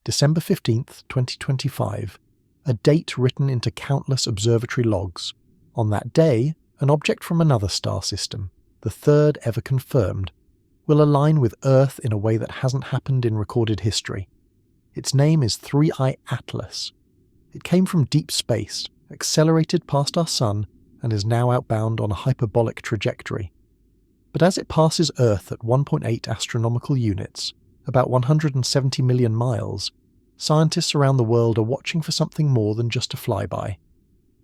December 15th, 2025, a date written into countless observatory logs. On that day, an object from another star system, the third ever confirmed, will align with Earth in a way that hasn't happened in recorded history. Its name is 3I Atlas. It came from deep space, accelerated past our Sun, and is now outbound on a hyperbolic trajectory. But as it passes Earth at 1.8 astronomical units, about 170 million miles, scientists around the world are watching for something more than just a flyby.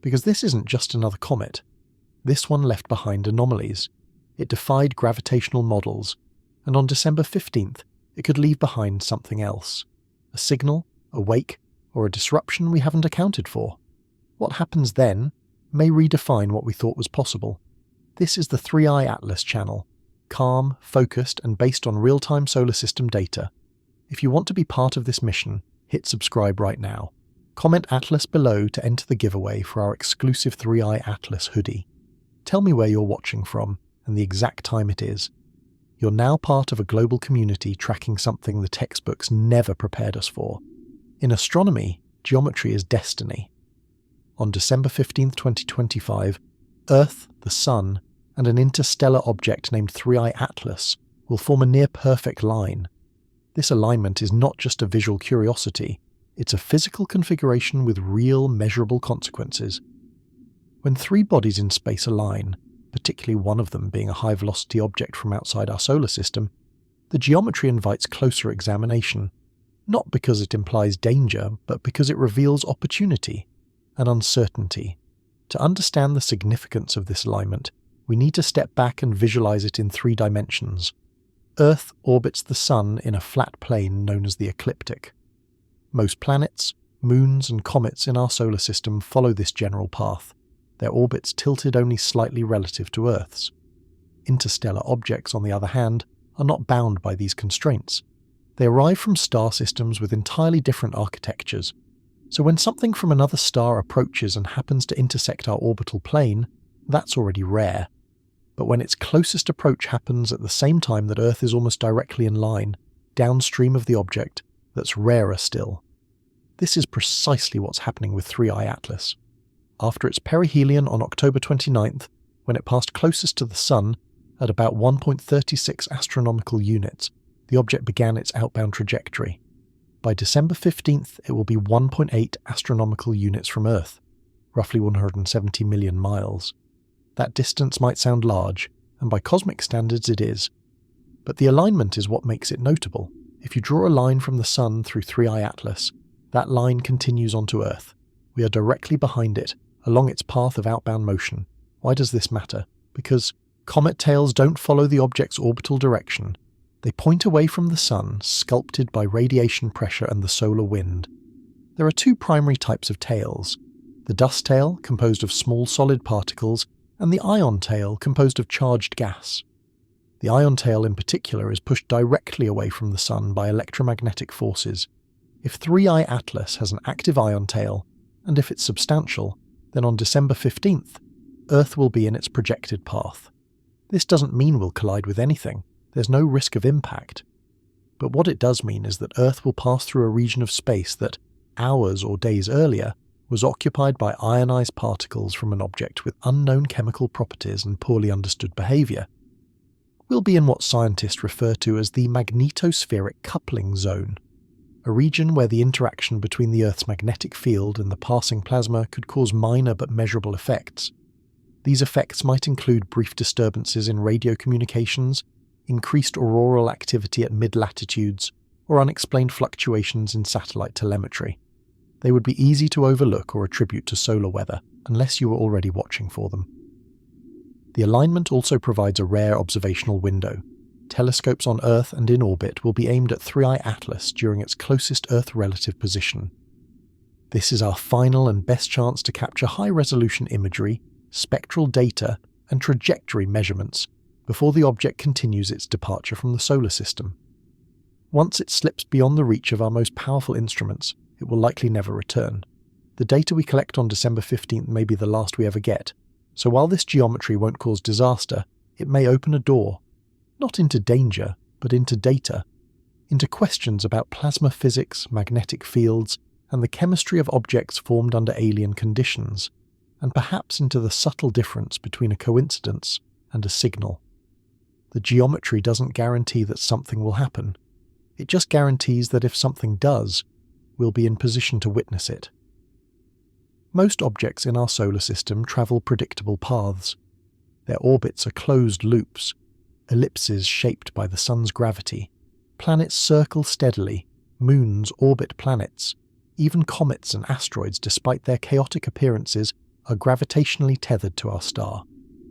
Because this isn't just another comet. This one left behind anomalies. It defied gravitational models, and on December 15th, it could leave behind something else. A signal, a wake, or a disruption we haven't accounted for. What happens then may redefine what we thought was possible. This is the 3I Atlas channel, calm, focused, and based on real-time solar system data. If you want to be part of this mission, hit subscribe right now. Comment Atlas below to enter the giveaway for our exclusive 3I Atlas hoodie. Tell me where you're watching from and the exact time it is. You're now part of a global community tracking something the textbooks never prepared us for. In astronomy, geometry is destiny. On December 15th, 2025, Earth, the Sun, and an interstellar object named 3I Atlas will form a near-perfect line. This alignment is not just a visual curiosity, it's a physical configuration with real, measurable consequences. When three bodies in space align, particularly one of them being a high-velocity object from outside our solar system, the geometry invites closer examination, not because it implies danger, but because it reveals opportunity and uncertainty. To understand the significance of this alignment, we need to step back and visualize it in 3 dimensions. Earth orbits the Sun in a flat plane known as the ecliptic. Most planets, moons, and comets in our solar system follow this general path, their orbits tilted only slightly relative to Earth's. Interstellar objects, on the other hand, are not bound by these constraints. They arrive from star systems with entirely different architectures, so when something from another star approaches and happens to intersect our orbital plane, that's already rare. But when its closest approach happens at the same time that Earth is almost directly in line, downstream of the object, that's rarer still. This is precisely what's happening with 3I Atlas. After its perihelion on October 29th, when it passed closest to the Sun, at about 1.36 astronomical units, the object began its outbound trajectory. By December 15th, it will be 1.8 astronomical units from Earth, roughly 170 million miles. That distance might sound large, and by cosmic standards it is. But the alignment is what makes it notable. If you draw a line from the Sun through 3I Atlas, that line continues onto Earth. We are directly behind it, along its path of outbound motion. Why does this matter? Because comet tails don't follow the object's orbital direction. They point away from the Sun, sculpted by radiation pressure and the solar wind. There are 2 primary types of tails: the dust tail, composed of small solid particles, and the ion tail, composed of charged gas. The ion tail in particular is pushed directly away from the Sun by electromagnetic forces. If 3I Atlas has an active ion tail, and if it's substantial, then on December 15th, Earth will be in its projected path. This doesn't mean we'll collide with anything. There's no risk of impact. But what it does mean is that Earth will pass through a region of space that, hours or days earlier, was occupied by ionized particles from an object with unknown chemical properties and poorly understood behavior. We'll be in what scientists refer to as the Magnetospheric coupling zone, a region where the interaction between the Earth's magnetic field and the passing plasma could cause minor but measurable effects. These effects might include brief disturbances in radio communications, increased auroral activity at mid-latitudes, or unexplained fluctuations in satellite telemetry. They would be easy to overlook or attribute to solar weather, unless you were already watching for them. The alignment also provides a rare observational window. Telescopes on Earth and in orbit will be aimed at 3I Atlas during its closest Earth relative position. This is our final and best chance to capture high-resolution imagery, spectral data, and trajectory measurements before the object continues its departure from the solar system. Once it slips beyond the reach of our most powerful instruments, it will likely never return. The data we collect on December 15th may be the last we ever get, so while this geometry won't cause disaster, it may open a door, not into danger, but into data. into questions about plasma physics, magnetic fields, and the chemistry of objects formed under alien conditions, and perhaps into the subtle difference between a coincidence and a signal. The geometry doesn't guarantee that something will happen. It just guarantees that if something does, we'll be in position to witness it. Most objects in our solar system travel predictable paths. Their orbits are closed loops, ellipses shaped by the sun's gravity. Planets circle steadily, moons orbit planets. Even comets and asteroids, despite their chaotic appearances, are gravitationally tethered to our star.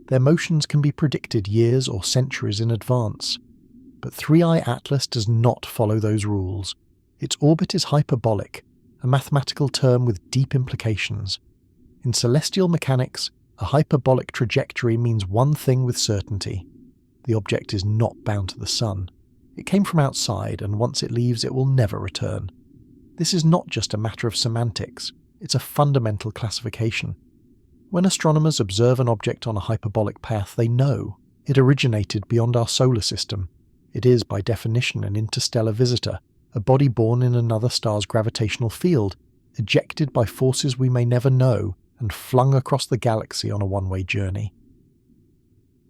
Their motions can be predicted years or centuries in advance. But 3i Atlas does not follow those rules. Its orbit is hyperbolic, a mathematical term with deep implications. In celestial mechanics, a hyperbolic trajectory means one thing with certainty. The object is not bound to the sun. It came from outside, and once it leaves, it will never return. This is not just a matter of semantics, it's a fundamental classification. When astronomers observe an object on a hyperbolic path, they know it originated beyond our solar system. It is, by definition, an interstellar visitor, a body born in another star's gravitational field, ejected by forces we may never know, and flung across the galaxy on a one-way journey.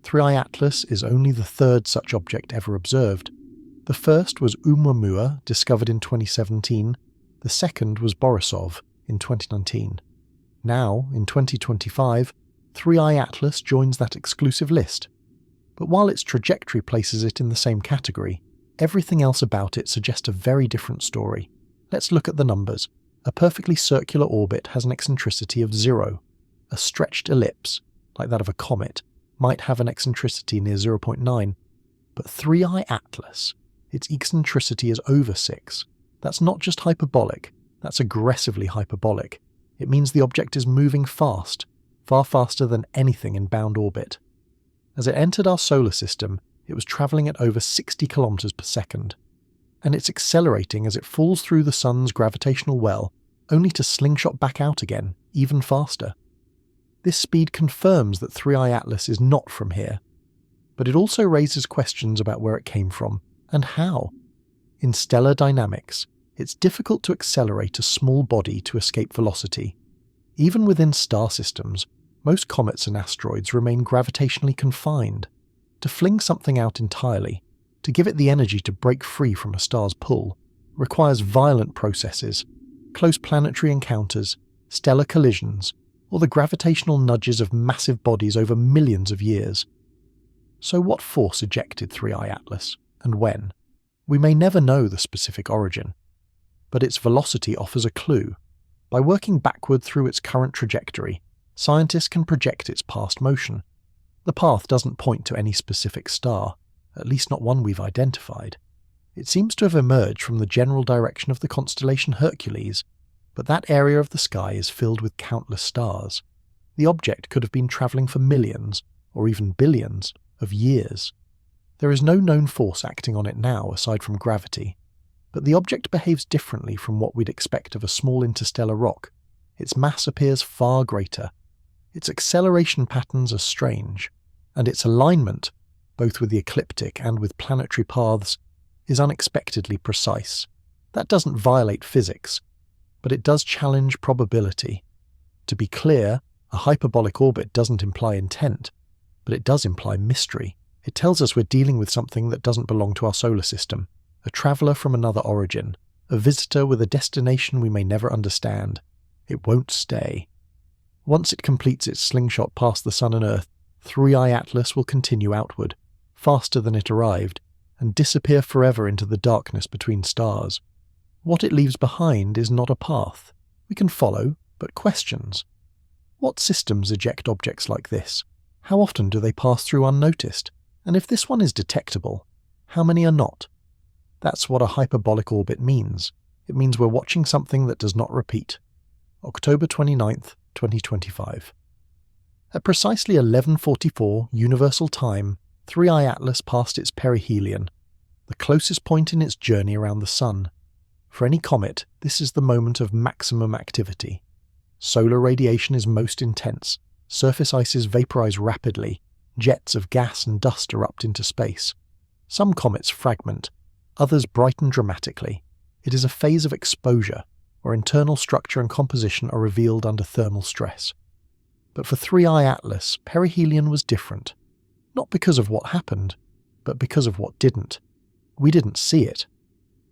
3i Atlas is only the third such object ever observed. The first was Oumuamua, discovered in 2017. The second was Borisov in 2019. Now, in 2025, 3i Atlas joins that exclusive list. But while its trajectory places it in the same category, everything else about it suggests a very different story. Let's look at the numbers. A perfectly circular orbit has an eccentricity of 0. A stretched ellipse, like that of a comet, might have an eccentricity near 0.9. But 3i Atlas, its eccentricity is over 6. That's not just hyperbolic, that's aggressively hyperbolic. It means the object is moving fast, far faster than anything in bound orbit. As it entered our solar system, it was travelling at over 60 kilometers per second. And it's accelerating as it falls through the sun's gravitational well, only to slingshot back out again, even faster. This speed confirms that 3i Atlas is not from here. But it also raises questions about where it came from, and how. In stellar dynamics, it's difficult to accelerate a small body to escape velocity. Even within star systems, most comets and asteroids remain gravitationally confined. To fling something out entirely, to give it the energy to break free from a star's pull, requires violent processes, close planetary encounters, stellar collisions, or the gravitational nudges of massive bodies over millions of years. So what force ejected 3i Atlas, and when? We may never know the specific origin, but its velocity offers a clue. By working backward through its current trajectory, scientists can project its past motion. The path doesn't point to any specific star, at least not one we've identified. It seems to have emerged from the general direction of the constellation Hercules, but that area of the sky is filled with countless stars. The object could have been travelling for millions, or even billions, of years. There is no known force acting on it now aside from gravity, but the object behaves differently from what we'd expect of a small interstellar rock. Its mass appears far greater. Its acceleration patterns are strange, and its alignment, both with the ecliptic and with planetary paths, is unexpectedly precise. That doesn't violate physics, but it does challenge probability. To be clear, a hyperbolic orbit doesn't imply intent, but it does imply mystery. It tells us we're dealing with something that doesn't belong to our solar system, a traveller from another origin, a visitor with a destination we may never understand. It won't stay. Once it completes its slingshot past the Sun and Earth, 3i Atlas will continue outward, faster than it arrived, and disappear forever into the darkness between stars. What it leaves behind is not a path. We can follow, but questions. What systems eject objects like this? How often do they pass through unnoticed? And if this one is detectable, how many are not? That's what a hyperbolic orbit means. It means we're watching something that does not repeat. October 29th, 2025. At precisely 11:44 Universal Time, 3i Atlas passed its perihelion, the closest point in its journey around the Sun. For any comet, this is the moment of maximum activity. Solar radiation is most intense, surface ices vaporize rapidly, jets of gas and dust erupt into space. Some comets fragment, Others brighten dramatically. It is a phase of exposure, where internal structure and composition are revealed under thermal stress. But for 3I Atlas, perihelion was different. Not because of what happened, but because of what didn't. We didn't see it.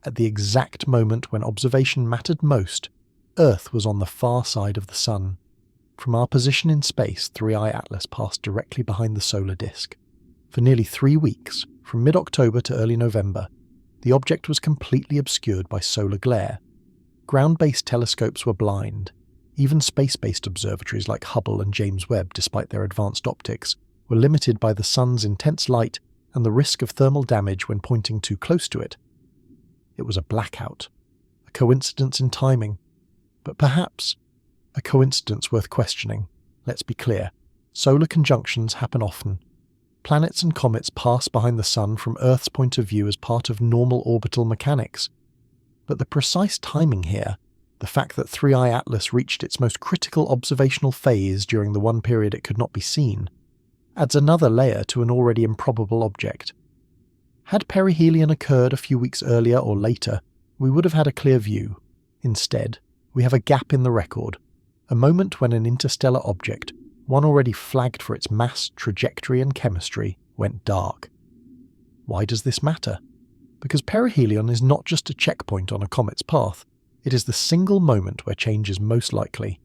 At the exact moment when observation mattered most, Earth was on the far side of the Sun. From our position in space, 3I Atlas passed directly behind the solar disk. For nearly 3 weeks, from mid-October to early November, the object was completely obscured by solar glare. Ground-based telescopes were blind. Even space-based observatories like Hubble and James Webb, despite their advanced optics, were limited by the sun's intense light and the risk of thermal damage when pointing too close to it. It was a blackout, a coincidence in timing, but perhaps a coincidence worth questioning. Let's be clear, solar conjunctions happen often. Planets and comets pass behind the Sun from Earth's point of view as part of normal orbital mechanics. But the precise timing here, the fact that 3I Atlas reached its most critical observational phase during the one period it could not be seen, adds another layer to an already improbable object. Had perihelion occurred a few weeks earlier or later, we would have had a clear view. Instead, we have a gap in the record, a moment when an interstellar object, one already flagged for its mass, trajectory and chemistry, went dark. Why does this matter? Because perihelion is not just a checkpoint on a comet's path, it is the single moment where change is most likely.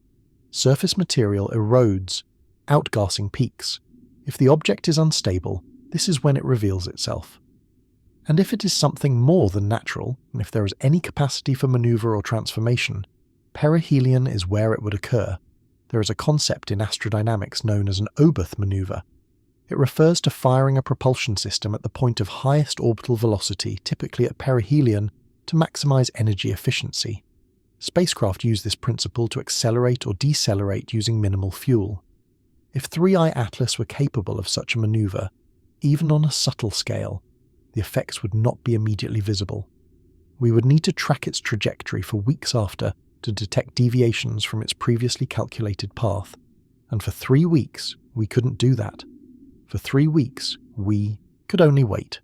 Surface material erodes, outgassing peaks. If the object is unstable, this is when it reveals itself. And if it is something more than natural, and if there is any capacity for maneuver or transformation, perihelion is where it would occur. There is a concept in astrodynamics known as an Oberth maneuver. It refers to firing a propulsion system at the point of highest orbital velocity, typically at perihelion, to maximize energy efficiency. Spacecraft use this principle to accelerate or decelerate using minimal fuel. If 3I Atlas were capable of such a maneuver, even on a subtle scale, the effects would not be immediately visible. We would need to track its trajectory for weeks after to detect deviations from its previously calculated path, and for 3 weeks we couldn't do that. For 3 weeks we could only wait.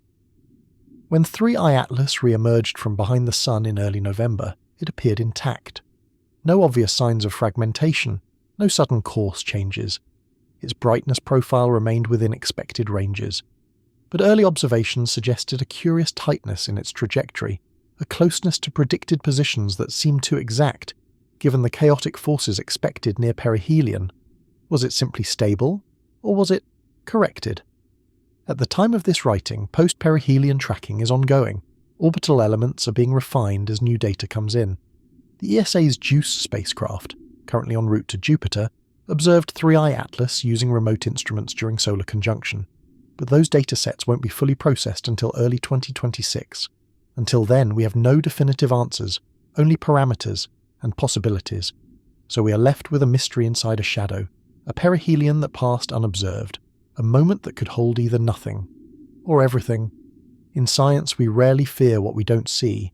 When 3I Atlas re-emerged from behind the Sun in early November, it appeared intact. No obvious signs of fragmentation, no sudden course changes. Its brightness profile remained within expected ranges. But early observations suggested a curious tightness in its trajectory, a closeness to predicted positions that seemed too exact, given the chaotic forces expected near perihelion. Was it simply stable, or was it corrected? At the time of this writing, post-perihelion tracking is ongoing. Orbital elements are being refined as new data comes in. The ESA's JUICE spacecraft, currently en route to Jupiter, observed 3I Atlas using remote instruments during solar conjunction, but those datasets won't be fully processed until early 2026. Until then, we have no definitive answers, only parameters and possibilities. So we are left with a mystery inside a shadow, a perihelion that passed unobserved, a moment that could hold either nothing or everything. In science, we rarely fear what we don't see,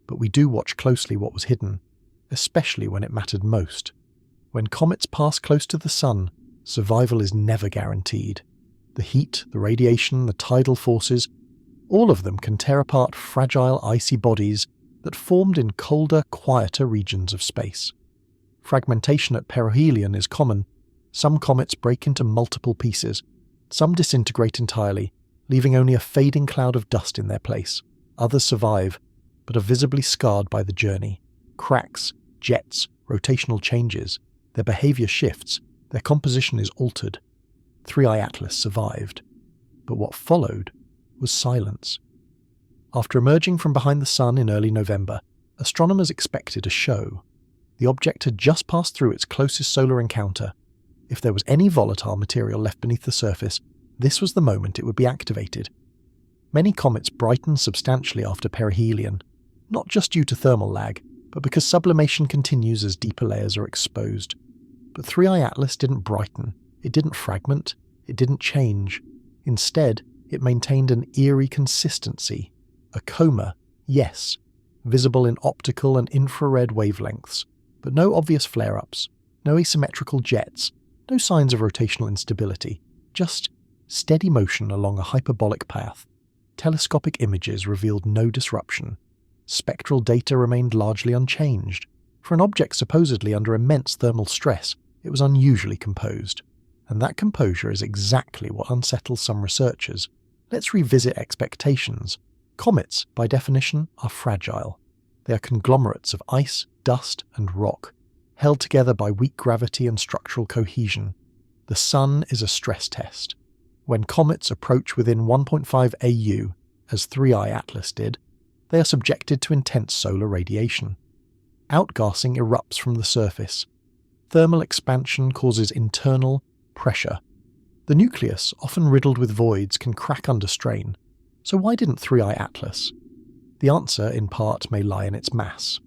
but we do watch closely what was hidden, especially when it mattered most. When comets pass close to the Sun, survival is never guaranteed. The heat, the radiation, the tidal forces, all of them can tear apart fragile, icy bodies that formed in colder, quieter regions of space. Fragmentation at perihelion is common. Some comets break into multiple pieces. Some disintegrate entirely, leaving only a fading cloud of dust in their place. Others survive, but are visibly scarred by the journey. Cracks, jets, rotational changes. Their behavior shifts. Their composition is altered. 3I Atlas survived. But what followed was silence. After emerging from behind the Sun in early November, astronomers expected a show. The object had just passed through its closest solar encounter. If there was any volatile material left beneath the surface, this was the moment it would be activated. Many comets brighten substantially after perihelion, not just due to thermal lag, but because sublimation continues as deeper layers are exposed. But 3I Atlas didn't brighten, it didn't fragment, it didn't change. Instead, it maintained an eerie consistency. A coma, yes, visible in optical and infrared wavelengths, but no obvious flare-ups, no asymmetrical jets, no signs of rotational instability, just steady motion along a hyperbolic path. telescopic images revealed no disruption. Spectral data remained largely unchanged. For an object supposedly under immense thermal stress, it was unusually composed. And that composure is exactly what unsettles some researchers. Let's revisit expectations. Comets, by definition, are fragile. They are conglomerates of ice, dust, and rock, held together by weak gravity and structural cohesion. The Sun is a stress test. When comets approach within 1.5 AU, as 3I Atlas did, they are subjected to intense solar radiation. Outgassing erupts from the surface. Thermal expansion causes internal pressure. The nucleus, often riddled with voids, can crack under strain. So why didn't 3I Atlas? The answer, in part, may lie in its mass.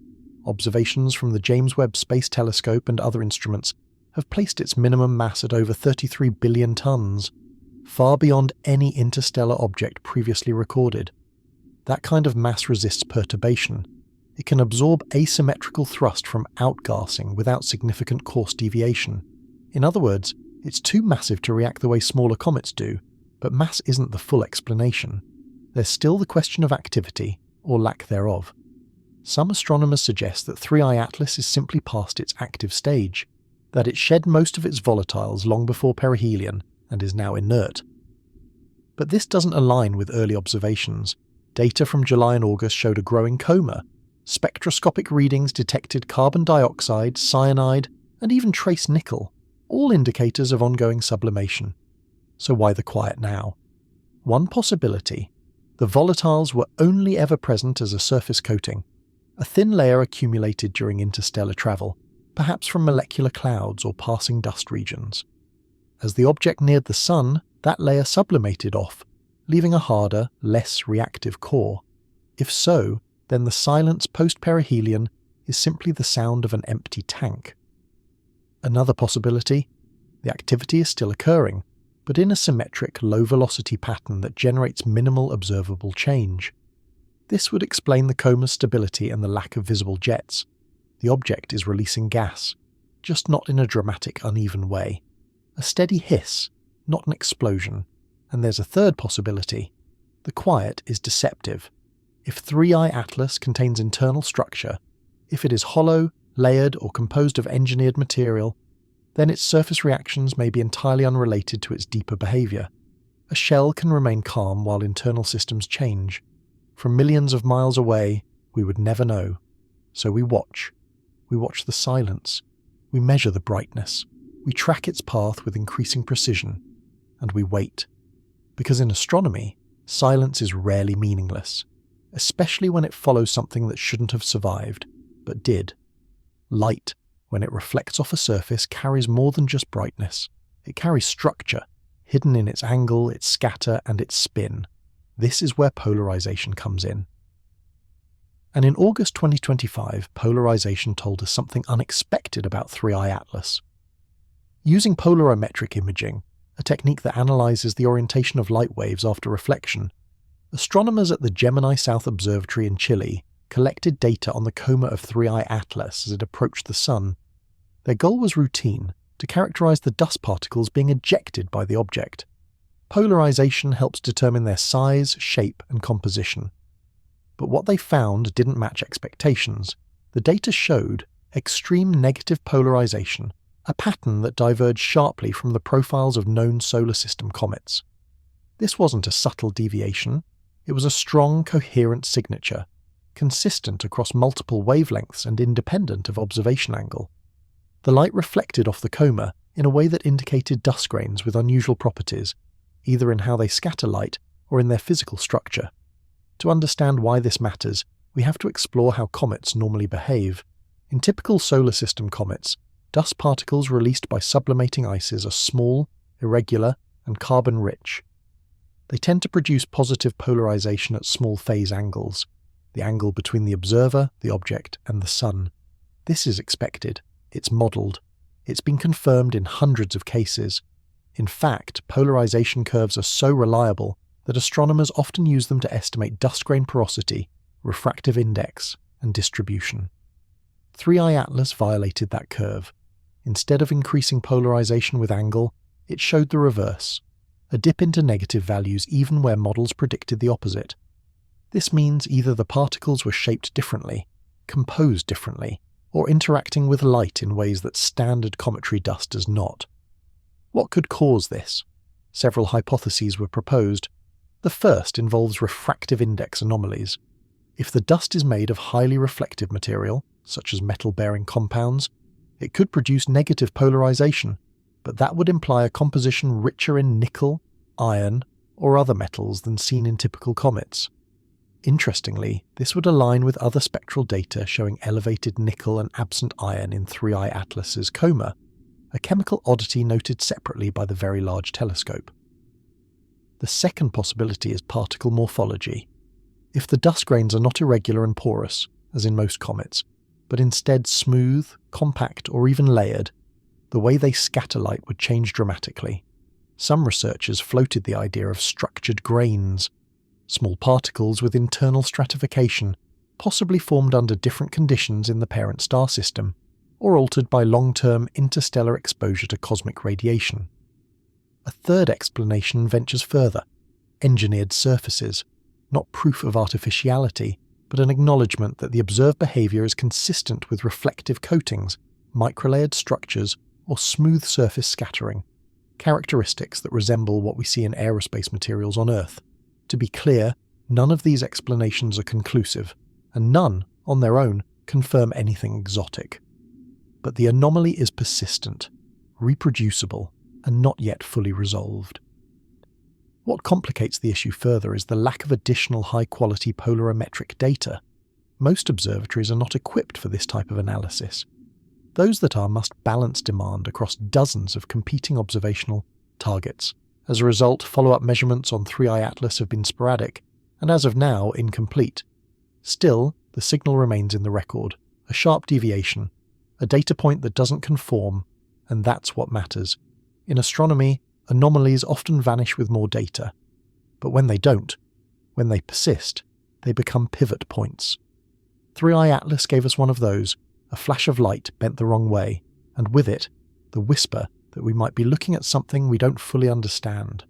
Observations from the James Webb Space Telescope and other instruments have placed its minimum mass at over 33 billion tons, far beyond any interstellar object previously recorded. That kind of mass resists perturbation. It can absorb asymmetrical thrust from outgassing without significant course deviation. In other words, it's too massive to react the way smaller comets do, but mass isn't the full explanation. There's still the question of activity, or lack thereof. Some astronomers suggest that 3I Atlas is simply past its active stage, that it shed most of its volatiles long before perihelion and is now inert. But this doesn't align with early observations. Data from July and August showed a growing coma. Spectroscopic readings detected carbon dioxide, cyanide, and even trace nickel, all indicators of ongoing sublimation. So why the quiet now? One possibility: the volatiles were only ever present as a surface coating, a thin layer accumulated during interstellar travel, perhaps from molecular clouds or passing dust regions. As the object neared the Sun, that layer sublimated off, leaving a harder, less reactive core. If so, then the silence post-perihelion is simply the sound of an empty tank. Another possibility: the activity is still occurring, but in a symmetric, low-velocity pattern that generates minimal observable change. This would explain the coma's stability and the lack of visible jets. The object is releasing gas, just not in a dramatic, uneven way. A steady hiss, not an explosion. And there's a third possibility: the quiet is deceptive. If 3I Atlas contains internal structure, if it is hollow, layered, or composed of engineered material, then its surface reactions may be entirely unrelated to its deeper behaviour. A shell can remain calm while internal systems change. From millions of miles away, we would never know. So we watch. We watch the silence. We measure the brightness. We track its path with increasing precision. And we wait. Because in astronomy, silence is rarely meaningless, especially when it follows something that shouldn't have survived, but did. Light, when it reflects off a surface, carries more than just brightness. It carries structure, hidden in its angle, its scatter, and its spin. This is where polarization comes in. And in August 2025, Polarization told us something unexpected about 3I Atlas. Using polarimetric imaging, a technique that analyzes the orientation of light waves after reflection, astronomers at the Gemini South Observatory in Chile collected data on the coma of 3I Atlas as it approached the Sun. Their goal was routine: to characterize the dust particles being ejected by the object. Polarization helps determine their size, shape, and composition. But what they found didn't match expectations. The data showed extreme negative polarization, a pattern that diverged sharply from the profiles of known solar system comets. This wasn't a subtle deviation. It was a strong, coherent signature, consistent across multiple wavelengths and independent of observation angle. The light reflected off the coma in a way that indicated dust grains with unusual properties, either in how they scatter light or in their physical structure. To understand why this matters, we have to explore how comets normally behave. In typical solar system comets, dust particles released by sublimating ices are small, irregular, and carbon-rich. They tend to produce positive polarization at small phase angles, the angle between the observer, the object, and the Sun. This is expected. It's modelled. It's been confirmed in hundreds of cases. In fact, polarization curves are so reliable that astronomers often use them to estimate dust grain porosity, refractive index, and distribution. 3I Atlas violated that curve. Instead of increasing polarization with angle, it showed the reverse. a dip into negative values even where models predicted the opposite. This means either the particles were shaped differently, composed differently, or interacting with light in ways that standard cometary dust does not. What could cause this? Several hypotheses were proposed. The first involves refractive index anomalies. If the dust is made of highly reflective material, such as metal-bearing compounds, it could produce negative polarization, but that would imply a composition richer in nickel, iron, or other metals than seen in typical comets. Interestingly, this would align with other spectral data showing elevated nickel and absent iron in 3I Atlas's coma, a chemical oddity noted separately by the Very Large Telescope. The second possibility is particle morphology. If the dust grains are not irregular and porous, as in most comets, but instead smooth, compact, or even layered, the way they scatter light would change dramatically. Some researchers floated the idea of structured grains, small particles with internal stratification, possibly formed under different conditions in the parent star system, or altered by long-term interstellar exposure to cosmic radiation. A third explanation ventures further: engineered surfaces, not proof of artificiality, but an acknowledgement that the observed behaviour is consistent with reflective coatings, microlayered structures, or smooth surface scattering, characteristics that resemble what we see in aerospace materials on Earth. To be clear, none of these explanations are conclusive, and none, on their own, confirm anything exotic. But the anomaly is persistent, reproducible, and not yet fully resolved. What complicates the issue further is the lack of additional high-quality polarimetric data. Most observatories are not equipped for this type of analysis. Those that are must balance demand across dozens of competing observational targets. As a result, follow-up measurements on 3I Atlas have been sporadic, and as of now, incomplete. Still, the signal remains in the record, a sharp deviation, a data point that doesn't conform, and that's what matters. In astronomy, anomalies often vanish with more data. But when they don't, when they persist, they become pivot points. 3I Atlas gave us one of those, a flash of light bent the wrong way, and with it, the whisper that we might be looking at something we don't fully understand.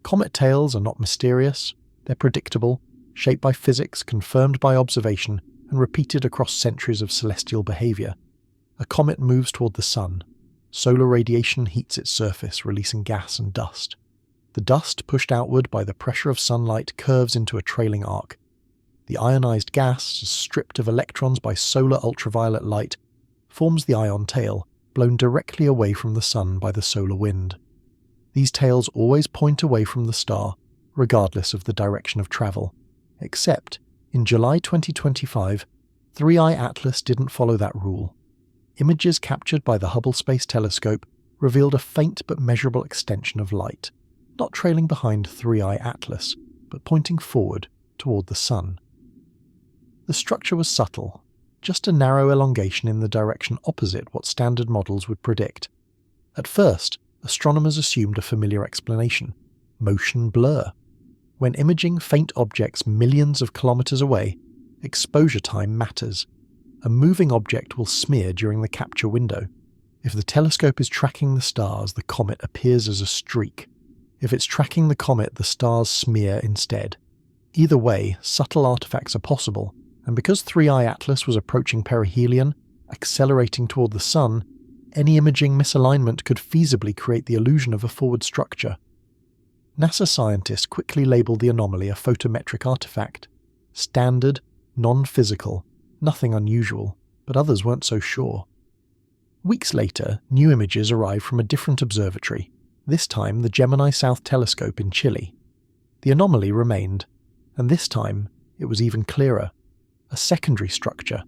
Comet tails are not mysterious, they're predictable, shaped by physics, confirmed by observation, and repeated across centuries of celestial behaviour. A comet moves toward the sun. Solar radiation heats its surface, releasing gas and dust. The dust, pushed outward by the pressure of sunlight, curves into a trailing arc. The ionized gas, stripped of electrons by solar ultraviolet light, forms the ion tail, blown directly away from the sun by the solar wind. These tails always point away from the star, regardless of the direction of travel. Except, in July 2025, 3I Atlas didn't follow that rule. Images captured by the Hubble Space Telescope revealed a faint but measurable extension of light, not trailing behind 3I Atlas, but pointing forward toward the sun. The structure was subtle, just a narrow elongation in the direction opposite what standard models would predict. At first, astronomers assumed a familiar explanation: motion blur. When imaging faint objects millions of kilometers away, exposure time matters. A moving object will smear during the capture window. If the telescope is tracking the stars, the comet appears as a streak. If it's tracking the comet, the stars smear instead. Either way, subtle artifacts are possible, and because 3I Atlas was approaching perihelion, accelerating toward the sun, any imaging misalignment could feasibly create the illusion of a forward structure. NASA scientists quickly labeled the anomaly a photometric artifact. Standard, non-physical, nothing unusual, but others weren't so sure. Weeks later, new images arrived from a different observatory, this time the Gemini South Telescope in Chile. The anomaly remained, and this time it was even clearer. A secondary structure,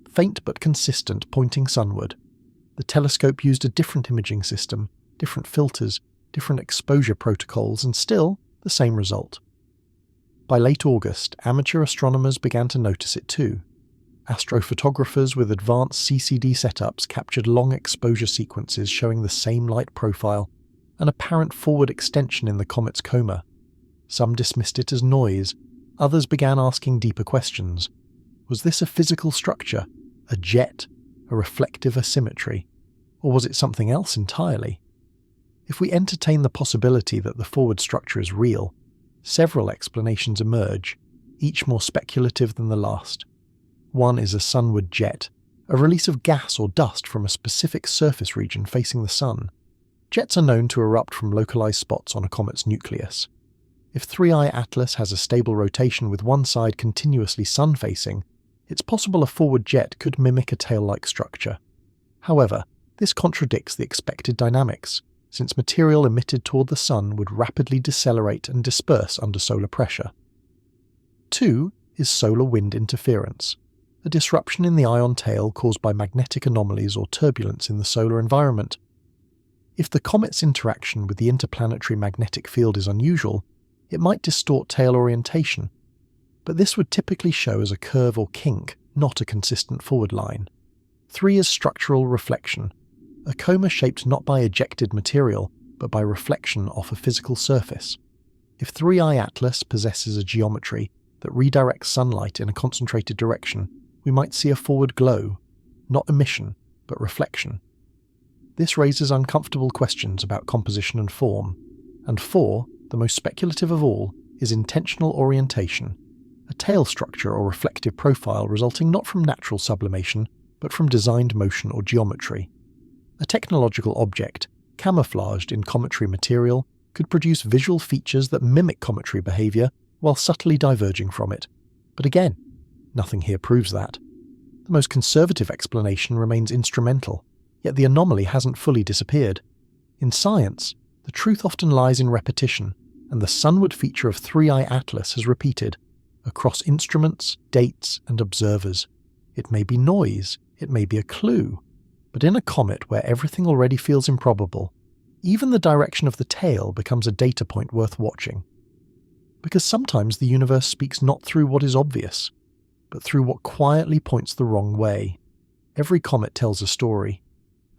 faint but consistent, pointing sunward. The telescope used a different imaging system, different filters, different exposure protocols, and still the same result. By late August, amateur astronomers began to notice it too. Astrophotographers with advanced CCD setups captured long exposure sequences showing the same light profile, an apparent forward extension in the comet's coma. Some dismissed it as noise, others began asking deeper questions. Was this a physical structure, a jet, a reflective asymmetry, or was it something else entirely? If we entertain the possibility that the forward structure is real, several explanations emerge, each more speculative than the last. One is a sunward jet, a release of gas or dust from a specific surface region facing the Sun. Jets are known to erupt from localized spots on a comet's nucleus. If 3I Atlas has a stable rotation with one side continuously sun-facing, it's possible a forward jet could mimic a tail-like structure. However, this contradicts the expected dynamics, since material emitted toward the Sun would rapidly decelerate and disperse under solar pressure. 2 is solar wind interference, a disruption in the ion tail caused by magnetic anomalies or turbulence in the solar environment. If the comet's interaction with the interplanetary magnetic field is unusual, it might distort tail orientation, but this would typically show as a curve or kink, not a consistent forward line. 3 is structural reflection, a coma shaped not by ejected material, but by reflection off a physical surface. If 3I Atlas possesses a geometry that redirects sunlight in a concentrated direction, we might see a forward glow, not emission, but reflection. This raises uncomfortable questions about composition and form. And 4, the most speculative of all, is intentional orientation, a tail structure or reflective profile resulting not from natural sublimation, but from designed motion or geometry. A technological object, camouflaged in cometary material, could produce visual features that mimic cometary behavior while subtly diverging from it. But again, nothing here proves that. The most conservative explanation remains instrumental, yet the anomaly hasn't fully disappeared. In science, the truth often lies in repetition, and the sunward feature of 3I Atlas has repeated, across instruments, dates, and observers. It may be noise, it may be a clue, but in a comet where everything already feels improbable, even the direction of the tail becomes a data point worth watching. Because sometimes the universe speaks not through what is obvious, but through what quietly points the wrong way. Every comet tells a story,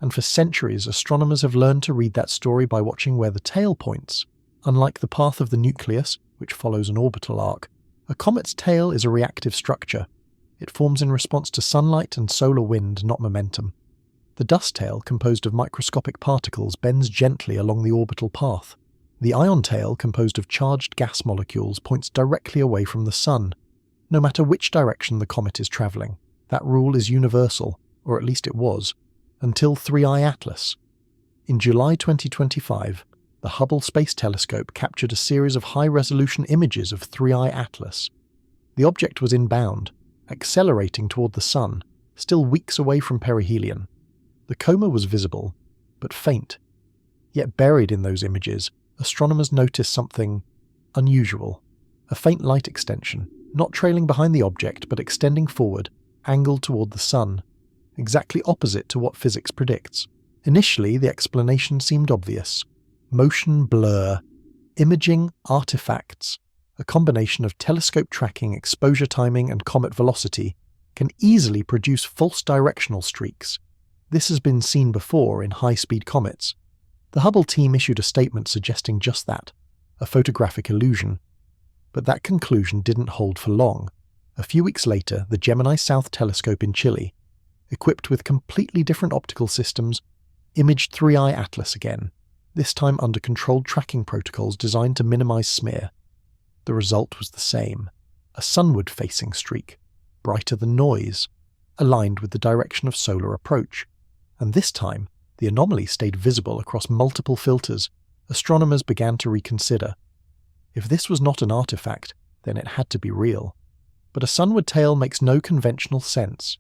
and for centuries astronomers have learned to read that story by watching where the tail points. Unlike the path of the nucleus, which follows an orbital arc, a comet's tail is a reactive structure. It forms in response to sunlight and solar wind, not momentum. The dust tail, composed of microscopic particles, bends gently along the orbital path. The ion tail, composed of charged gas molecules, points directly away from the Sun, no matter which direction the comet is travelling. That rule is universal, or at least it was, until 3I Atlas. In July 2025, the Hubble Space Telescope captured a series of high-resolution images of 3I Atlas. The object was inbound, accelerating toward the Sun, still weeks away from perihelion. The coma was visible, but faint. Yet buried in those images, astronomers noticed something unusual. A faint light extension, not trailing behind the object but extending forward, angled toward the Sun, exactly opposite to what physics predicts. Initially, the explanation seemed obvious. Motion blur, imaging artifacts, a combination of telescope tracking, exposure timing, and comet velocity, can easily produce false directional streaks. This has been seen before in high-speed comets. The Hubble team issued a statement suggesting just that, a photographic illusion. But that conclusion didn't hold for long. A few weeks later, the Gemini South Telescope in Chile, equipped with completely different optical systems, imaged 3I Atlas again, this time under controlled tracking protocols designed to minimize smear. The result was the same, a sunward-facing streak, brighter than noise, aligned with the direction of solar approach. And this time, the anomaly stayed visible across multiple filters. Astronomers began to reconsider. If this was not an artifact, then it had to be real. But a sunward tail makes no conventional sense.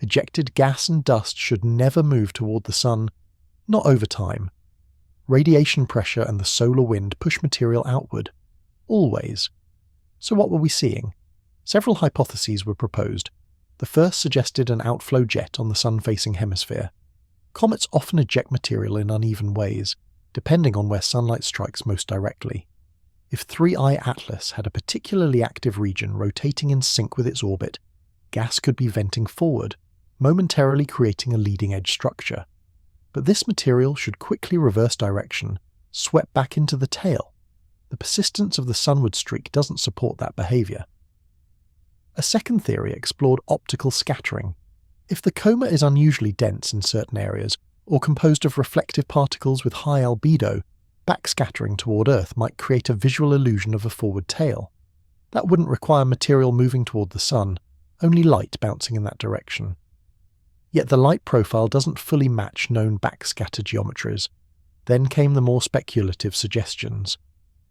Ejected gas and dust should never move toward the Sun, not over time. Radiation pressure and the solar wind push material outward. Always. So what were we seeing? Several hypotheses were proposed. The first suggested an outflow jet on the sun-facing hemisphere. Comets often eject material in uneven ways, depending on where sunlight strikes most directly. If 3I Atlas had a particularly active region rotating in sync with its orbit, gas could be venting forward, momentarily creating a leading-edge structure. But this material should quickly reverse direction, swept back into the tail. The persistence of the sunward streak doesn't support that behavior. A second theory explored optical scattering. If the coma is unusually dense in certain areas, or composed of reflective particles with high albedo, Backscattering toward Earth might create a visual illusion of a forward tail. That wouldn't require material moving toward the Sun, only light bouncing in that direction. Yet the light profile doesn't fully match known backscatter geometries. Then came the more speculative suggestions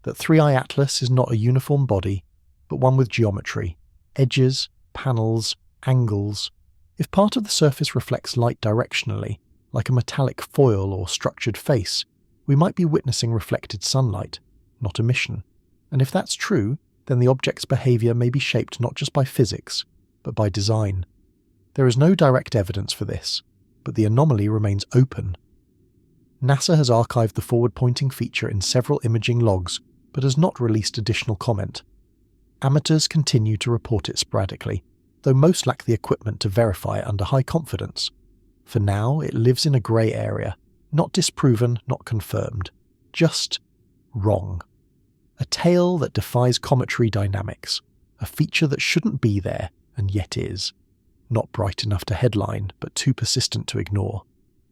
that 3i Atlas is not a uniform body, but one with geometry, edges, panels, angles. If part of the surface reflects light directionally, like a metallic foil or structured face, we might be witnessing reflected sunlight, not emission. And if that's true, then the object's behaviour may be shaped not just by physics, but by design. There is no direct evidence for this, but the anomaly remains open. NASA has archived the forward-pointing feature in several imaging logs, but has not released additional comment. Amateurs continue to report it sporadically, though most lack the equipment to verify it under high confidence. For now, it lives in a grey area, not disproven, not confirmed, just wrong. A tale that defies cometary dynamics, a feature that shouldn't be there and yet is. Not bright enough to headline, but too persistent to ignore.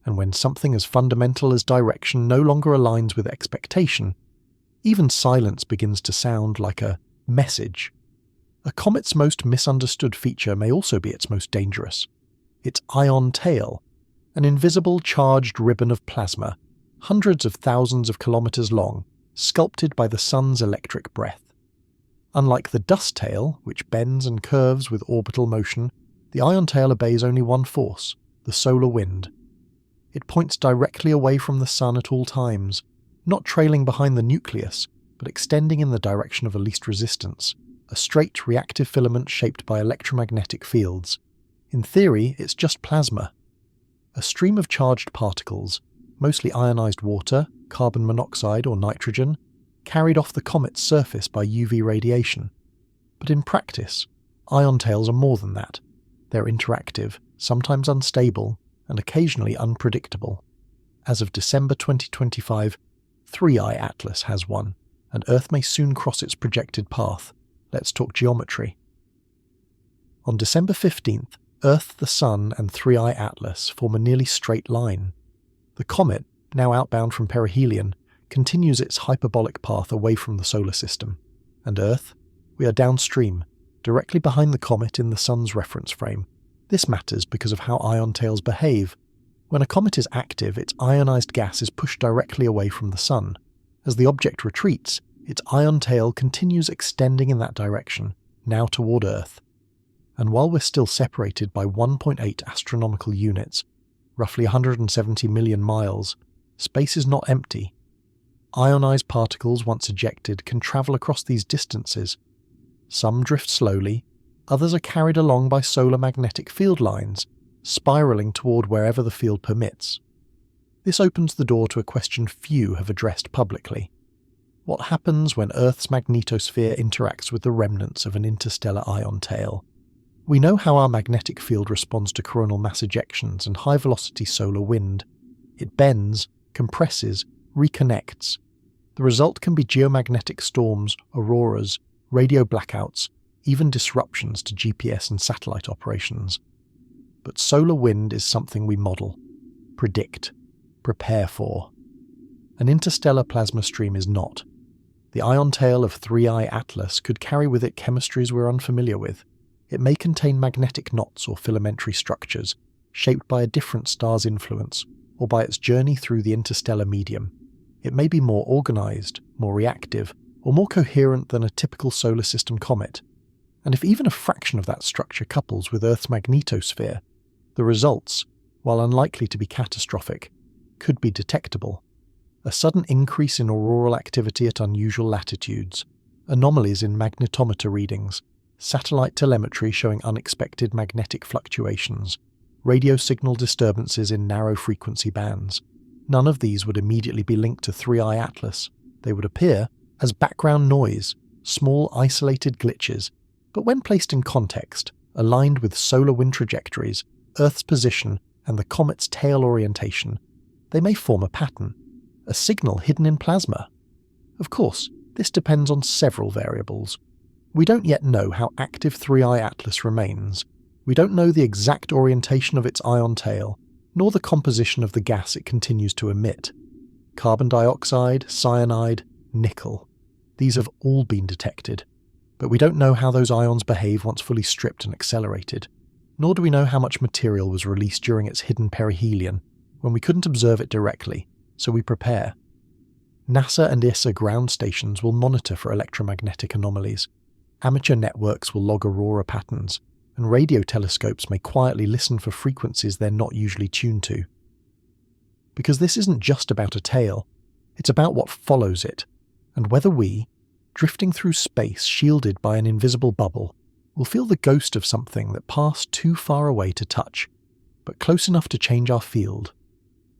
And when something as fundamental as direction no longer aligns with expectation, even silence begins to sound like a message. A comet's most misunderstood feature may also be its most dangerous. Its ion tail, an invisible charged ribbon of plasma, hundreds of thousands of kilometers long, sculpted by the sun's electric breath. Unlike the dust tail, which bends and curves with orbital motion, the ion tail obeys only one force, the solar wind. It points directly away from the sun at all times, not trailing behind the nucleus, but extending in the direction of the least resistance, a straight reactive filament shaped by electromagnetic fields. In theory, it's just plasma. A stream of charged particles, mostly ionized water, carbon monoxide or nitrogen, carried off the comet's surface by UV radiation. But in practice, ion tails are more than that. They're interactive, sometimes unstable, and occasionally unpredictable. As of December 2025, 3i Atlas has one, and Earth may soon cross its projected path. Let's talk geometry. On December 15th, Earth, the Sun, and 3i Atlas form a nearly straight line. The comet, now outbound from perihelion, continues its hyperbolic path away from the solar system. And Earth? We are downstream, directly behind the comet in the Sun's reference frame. This matters because of how ion tails behave. When a comet is active, its ionized gas is pushed directly away from the Sun. As the object retreats, its ion tail continues extending in that direction, now toward Earth. And while we're still separated by 1.8 astronomical units, roughly 170 million miles, space is not empty. Ionized particles, once ejected, can travel across these distances. Some drift slowly, others are carried along by solar magnetic field lines, spiraling toward wherever the field permits. This opens the door to a question few have addressed publicly. What happens when Earth's magnetosphere interacts with the remnants of an interstellar ion tail? We know how our magnetic field responds to coronal mass ejections and high-velocity solar wind. It bends, compresses, reconnects. The result can be geomagnetic storms, auroras, radio blackouts, even disruptions to GPS and satellite operations. But solar wind is something we model, predict, prepare for. An interstellar plasma stream is not. The ion tail of 3i Atlas could carry with it chemistries we're unfamiliar with. It may contain magnetic knots or filamentary structures, shaped by a different star's influence, or by its journey through the interstellar medium. It may be more organized, more reactive, or more coherent than a typical solar system comet. And if even a fraction of that structure couples with Earth's magnetosphere, the results, while unlikely to be catastrophic, could be detectable. A sudden increase in auroral activity at unusual latitudes, anomalies in magnetometer readings, satellite telemetry showing unexpected magnetic fluctuations, radio signal disturbances in narrow frequency bands. None of these would immediately be linked to 3i Atlas. They would appear as background noise, small isolated glitches, but when placed in context, aligned with solar wind trajectories, Earth's position, and the comet's tail orientation, they may form a pattern, a signal hidden in plasma. Of course, this depends on several variables. We don't yet know how active 3i Atlas remains. We don't know the exact orientation of its ion tail, nor the composition of the gas it continues to emit. Carbon dioxide, cyanide, nickel. These have all been detected, but we don't know how those ions behave once fully stripped and accelerated, nor do we know how much material was released during its hidden perihelion when we couldn't observe it directly, so we prepare. NASA and ESA ground stations will monitor for electromagnetic anomalies, amateur networks will log aurora patterns, and radio telescopes may quietly listen for frequencies they're not usually tuned to. Because this isn't just about a tale, it's about what follows it, and whether we, drifting through space shielded by an invisible bubble, will feel the ghost of something that passed too far away to touch, but close enough to change our field.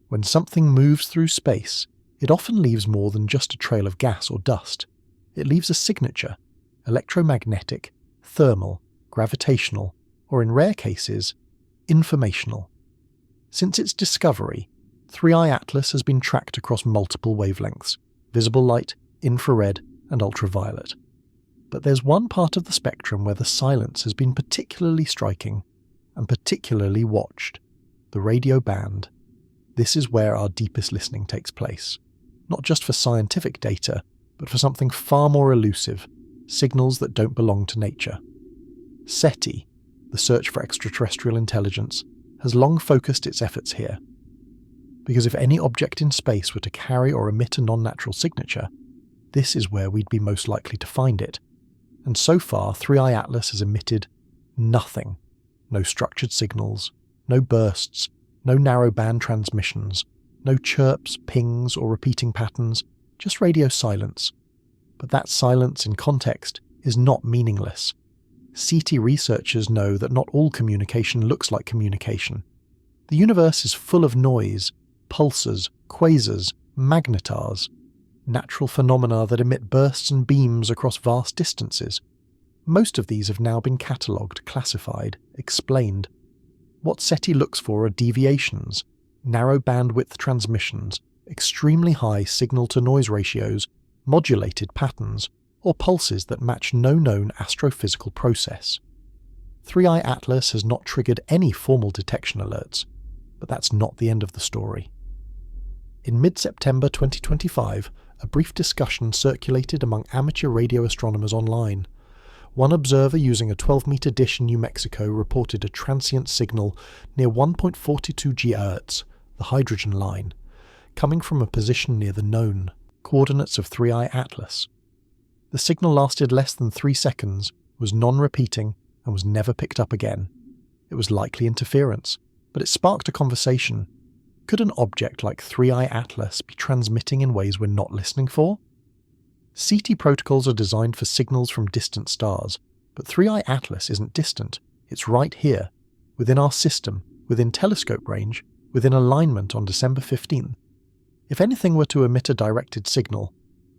When something moves through space, it often leaves more than just a trail of gas or dust. It leaves a signature, electromagnetic, thermal, gravitational, or in rare cases, informational. Since its discovery, 3i Atlas has been tracked across multiple wavelengths: visible light, infrared, and ultraviolet. But there's one part of the spectrum where the silence has been particularly striking and particularly watched: the radio band. This is where our deepest listening takes place, not just for scientific data, but for something far more elusive: signals that don't belong to nature. SETI, the search for extraterrestrial intelligence, has long focused its efforts here. Because if any object in space were to carry or emit a non-natural signature, this is where we'd be most likely to find it. And so far, 3i Atlas has emitted nothing. No structured signals, no bursts, no narrowband transmissions, no chirps, pings, or repeating patterns, just radio silence. But that silence in context is not meaningless. SETI researchers know that not all communication looks like communication. The universe is full of noise, pulsars, quasars, magnetars, natural phenomena that emit bursts and beams across vast distances. Most of these have now been catalogued, classified, explained. What SETI looks for are deviations, narrow bandwidth transmissions, extremely high signal-to-noise ratios, modulated patterns, or pulses that match no known astrophysical process. 3i Atlas has not triggered any formal detection alerts, but that's not the end of the story. In mid-September 2025, a brief discussion circulated among amateur radio astronomers online. One observer using a 12-meter dish in New Mexico reported a transient signal near 1.42 GHz, the hydrogen line, coming from a position near the known coordinates of 3i Atlas. The signal lasted less than 3 seconds, was non-repeating, and was never picked up again. It was likely interference, but it sparked a conversation. Could an object like 3i Atlas be transmitting in ways we're not listening for? SETI protocols are designed for signals from distant stars, but 3i Atlas isn't distant. It's right here, within our system, within telescope range, within alignment on December 15th. If anything were to emit a directed signal,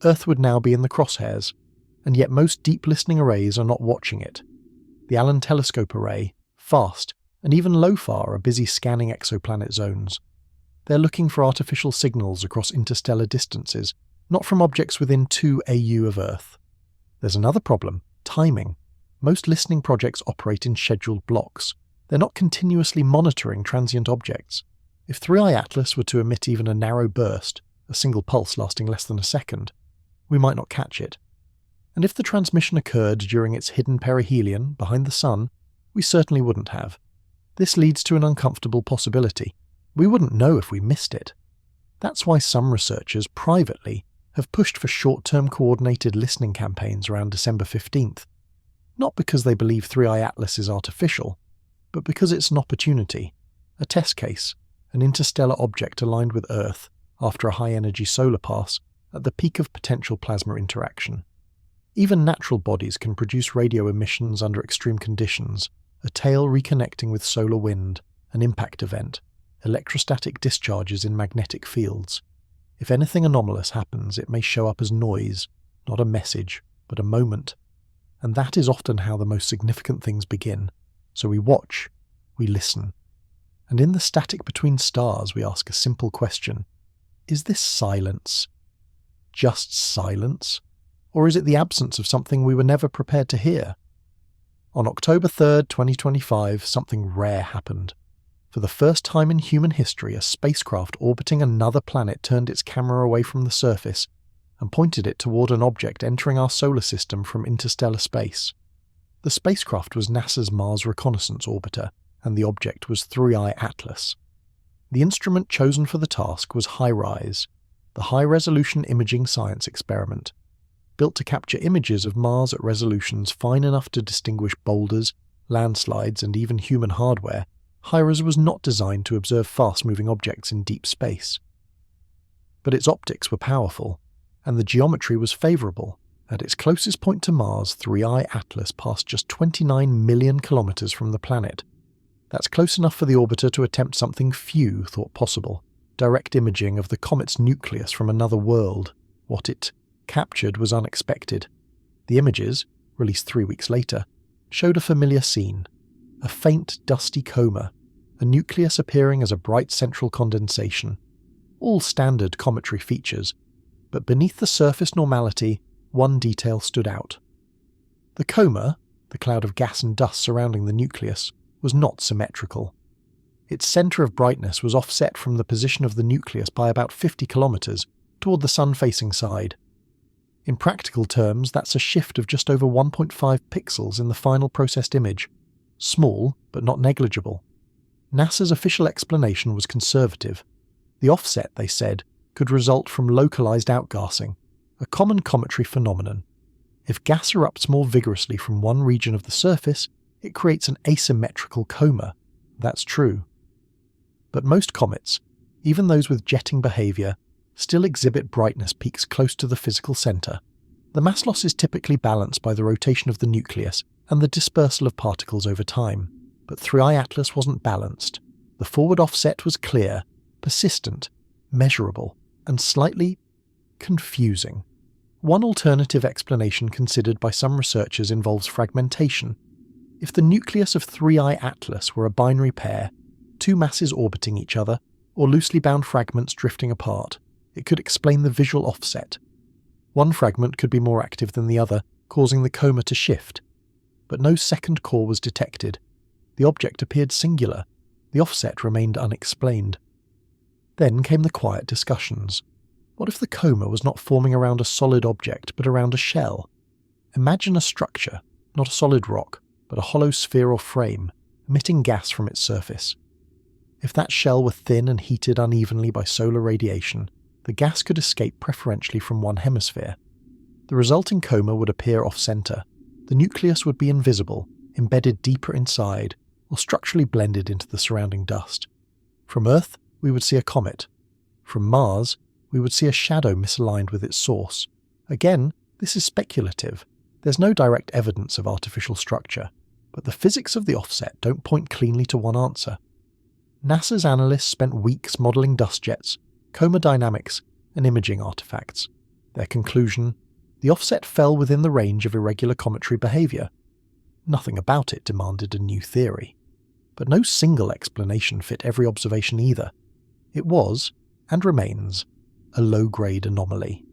Earth would now be in the crosshairs, and yet most deep listening arrays are not watching it. The Allen Telescope Array, FAST, and even LOFAR are busy scanning exoplanet zones. They're looking for artificial signals across interstellar distances, not from objects within 2 AU of Earth. There's another problem: timing. Most listening projects operate in scheduled blocks. They're not continuously monitoring transient objects. If 3i Atlas were to emit even a narrow burst, a single pulse lasting less than a second, we might not catch it. And if the transmission occurred during its hidden perihelion behind the Sun, we certainly wouldn't have. This leads to an uncomfortable possibility. We wouldn't know if we missed it. That's why some researchers, privately, have pushed for short-term coordinated listening campaigns around December 15th. Not because they believe 3i Atlas is artificial, but because it's an opportunity, a test case, an interstellar object aligned with Earth after a high-energy solar pass at the peak of potential plasma interaction. Even natural bodies can produce radio emissions under extreme conditions: a tail reconnecting with solar wind, an impact event, electrostatic discharges in magnetic fields. If anything anomalous happens, it may show up as noise, not a message, but a moment. And that is often how the most significant things begin. So we watch, we listen. And in the static between stars, we ask a simple question: is this silence just silence? Or is it the absence of something we were never prepared to hear? On October 3rd, 2025, something rare happened. For the first time in human history, a spacecraft orbiting another planet turned its camera away from the surface and pointed it toward an object entering our solar system from interstellar space. The spacecraft was NASA's Mars Reconnaissance Orbiter, and the object was 3I Atlas. The instrument chosen for the task was HiRISE, the high-resolution imaging science experiment. Built to capture images of Mars at resolutions fine enough to distinguish boulders, landslides, and even human hardware, HiRISE was not designed to observe fast-moving objects in deep space. But its optics were powerful, and the geometry was favourable. At its closest point to Mars, 3I Atlas passed just 29 million kilometres from the planet. That's close enough for the orbiter to attempt something few thought possible: direct imaging of the comet's nucleus from another world. What it captured was unexpected. The images, released 3 weeks later, showed a familiar scene: a faint, dusty coma, a nucleus appearing as a bright central condensation. All standard cometary features, but beneath the surface normality, one detail stood out. The coma, the cloud of gas and dust surrounding the nucleus, was not symmetrical. Its centre of brightness was offset from the position of the nucleus by about 50 kilometres, toward the sun-facing side. In practical terms, that's a shift of just over 1.5 pixels in the final processed image. Small, but not negligible. NASA's official explanation was conservative. The offset, they said, could result from localised outgassing, a common cometary phenomenon. If gas erupts more vigorously from one region of the surface, it creates an asymmetrical coma. That's true. But most comets, even those with jetting behaviour, still exhibit brightness peaks close to the physical centre. The mass loss is typically balanced by the rotation of the nucleus and the dispersal of particles over time. But 3I Atlas wasn't balanced. The forward offset was clear, persistent, measurable, and slightly confusing. One alternative explanation considered by some researchers involves fragmentation. If the nucleus of 3I Atlas were a binary pair, two masses orbiting each other, or loosely bound fragments drifting apart, it could explain the visual offset. One fragment could be more active than the other, causing the coma to shift. But no second core was detected. The object appeared singular. The offset remained unexplained. Then came the quiet discussions. What if the coma was not forming around a solid object, but around a shell? Imagine a structure, not a solid rock, but a hollow sphere or frame, emitting gas from its surface. If that shell were thin and heated unevenly by solar radiation, the gas could escape preferentially from one hemisphere. The resulting coma would appear off-centre. The nucleus would be invisible, embedded deeper inside, or structurally blended into the surrounding dust. From Earth, we would see a comet. From Mars, we would see a shadow misaligned with its source. Again, this is speculative. There's no direct evidence of artificial structure, but the physics of the offset don't point cleanly to one answer. NASA's analysts spent weeks modelling dust jets, coma dynamics, and imaging artifacts. Their conclusion: the offset fell within the range of irregular cometary behaviour. Nothing about it demanded a new theory. But no single explanation fit every observation either. It was, and remains, a low-grade anomaly.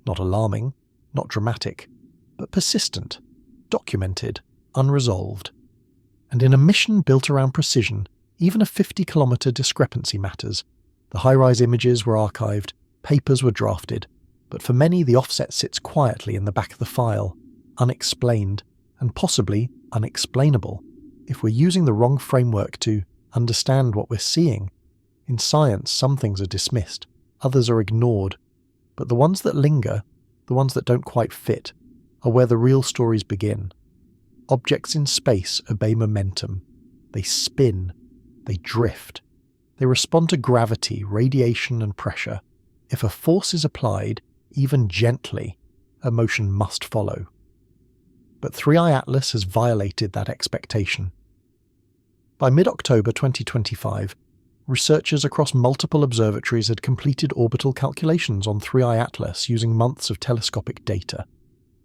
Not alarming, not dramatic, but persistent, documented, unresolved. And in a mission built around precision, even a 50-kilometre discrepancy matters. The HiRISE images were archived, papers were drafted, but for many the offset sits quietly in the back of the file, unexplained, and possibly unexplainable. If we're using the wrong framework to understand what we're seeing, in science some things are dismissed, others are ignored, but the ones that linger, the ones that don't quite fit, are where the real stories begin. Objects in space obey momentum. They spin. They drift. They respond to gravity, radiation, and pressure. If a force is applied, even gently, a motion must follow. But 3I Atlas has violated that expectation. By mid-October 2025, researchers across multiple observatories had completed orbital calculations on 3I Atlas using months of telescopic data.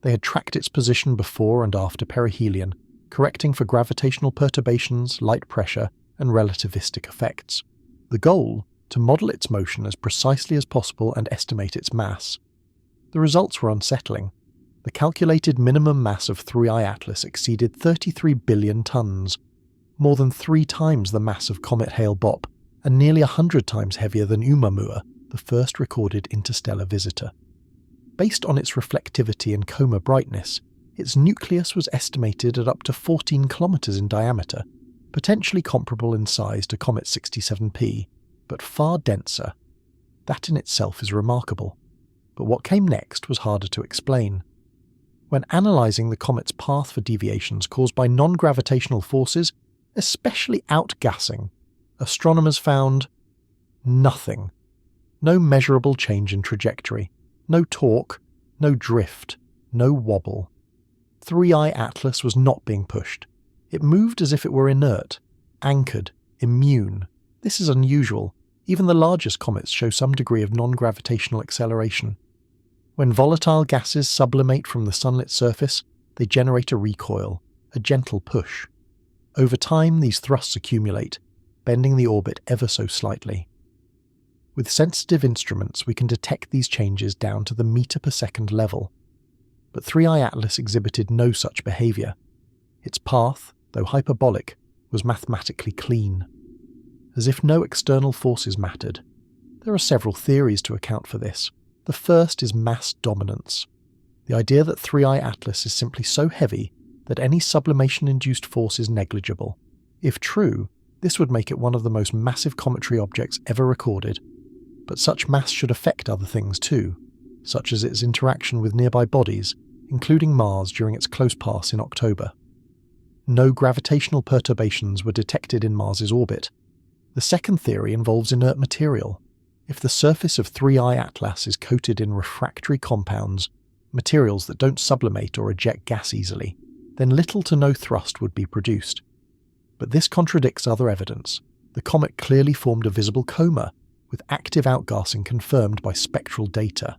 They had tracked its position before and after perihelion, correcting for gravitational perturbations, light pressure, and relativistic effects. The goal: to model its motion as precisely as possible and estimate its mass. The results were unsettling. The calculated minimum mass of 3I Atlas exceeded 33 billion tons. more than 3 times the mass of comet Hale-Bopp, and nearly 100 times heavier than Oumuamua, the first recorded interstellar visitor. Based on its reflectivity and coma brightness, its nucleus was estimated at up to 14 kilometers in diameter, potentially comparable in size to Comet 67P, but far denser. That in itself is remarkable. But what came next was harder to explain. When analysing the comet's path for deviations caused by non-gravitational forces, especially outgassing, astronomers found nothing. No measurable change in trajectory, no torque, no drift, no wobble. 3I Atlas was not being pushed. It moved as if it were inert, anchored, immune. This is unusual. Even the largest comets show some degree of non-gravitational acceleration. When volatile gases sublimate from the sunlit surface, they generate a recoil, a gentle push. Over time, these thrusts accumulate, bending the orbit ever so slightly. With sensitive instruments, we can detect these changes down to the meter-per-second level. But 3I Atlas exhibited no such behaviour. Its path, though hyperbolic, was mathematically clean. As if no external forces mattered. There are several theories to account for this. The first is mass dominance. The idea that 3I Atlas is simply so heavy that any sublimation-induced force is negligible. If true, this would make it one of the most massive cometary objects ever recorded. But such mass should affect other things too, such as its interaction with nearby bodies, including Mars during its close pass in October. No gravitational perturbations were detected in Mars's orbit. The second theory involves inert material. If the surface of 3I Atlas is coated in refractory compounds, materials that don't sublimate or eject gas easily, then little to no thrust would be produced. But this contradicts other evidence. The comet clearly formed a visible coma, with active outgassing confirmed by spectral data.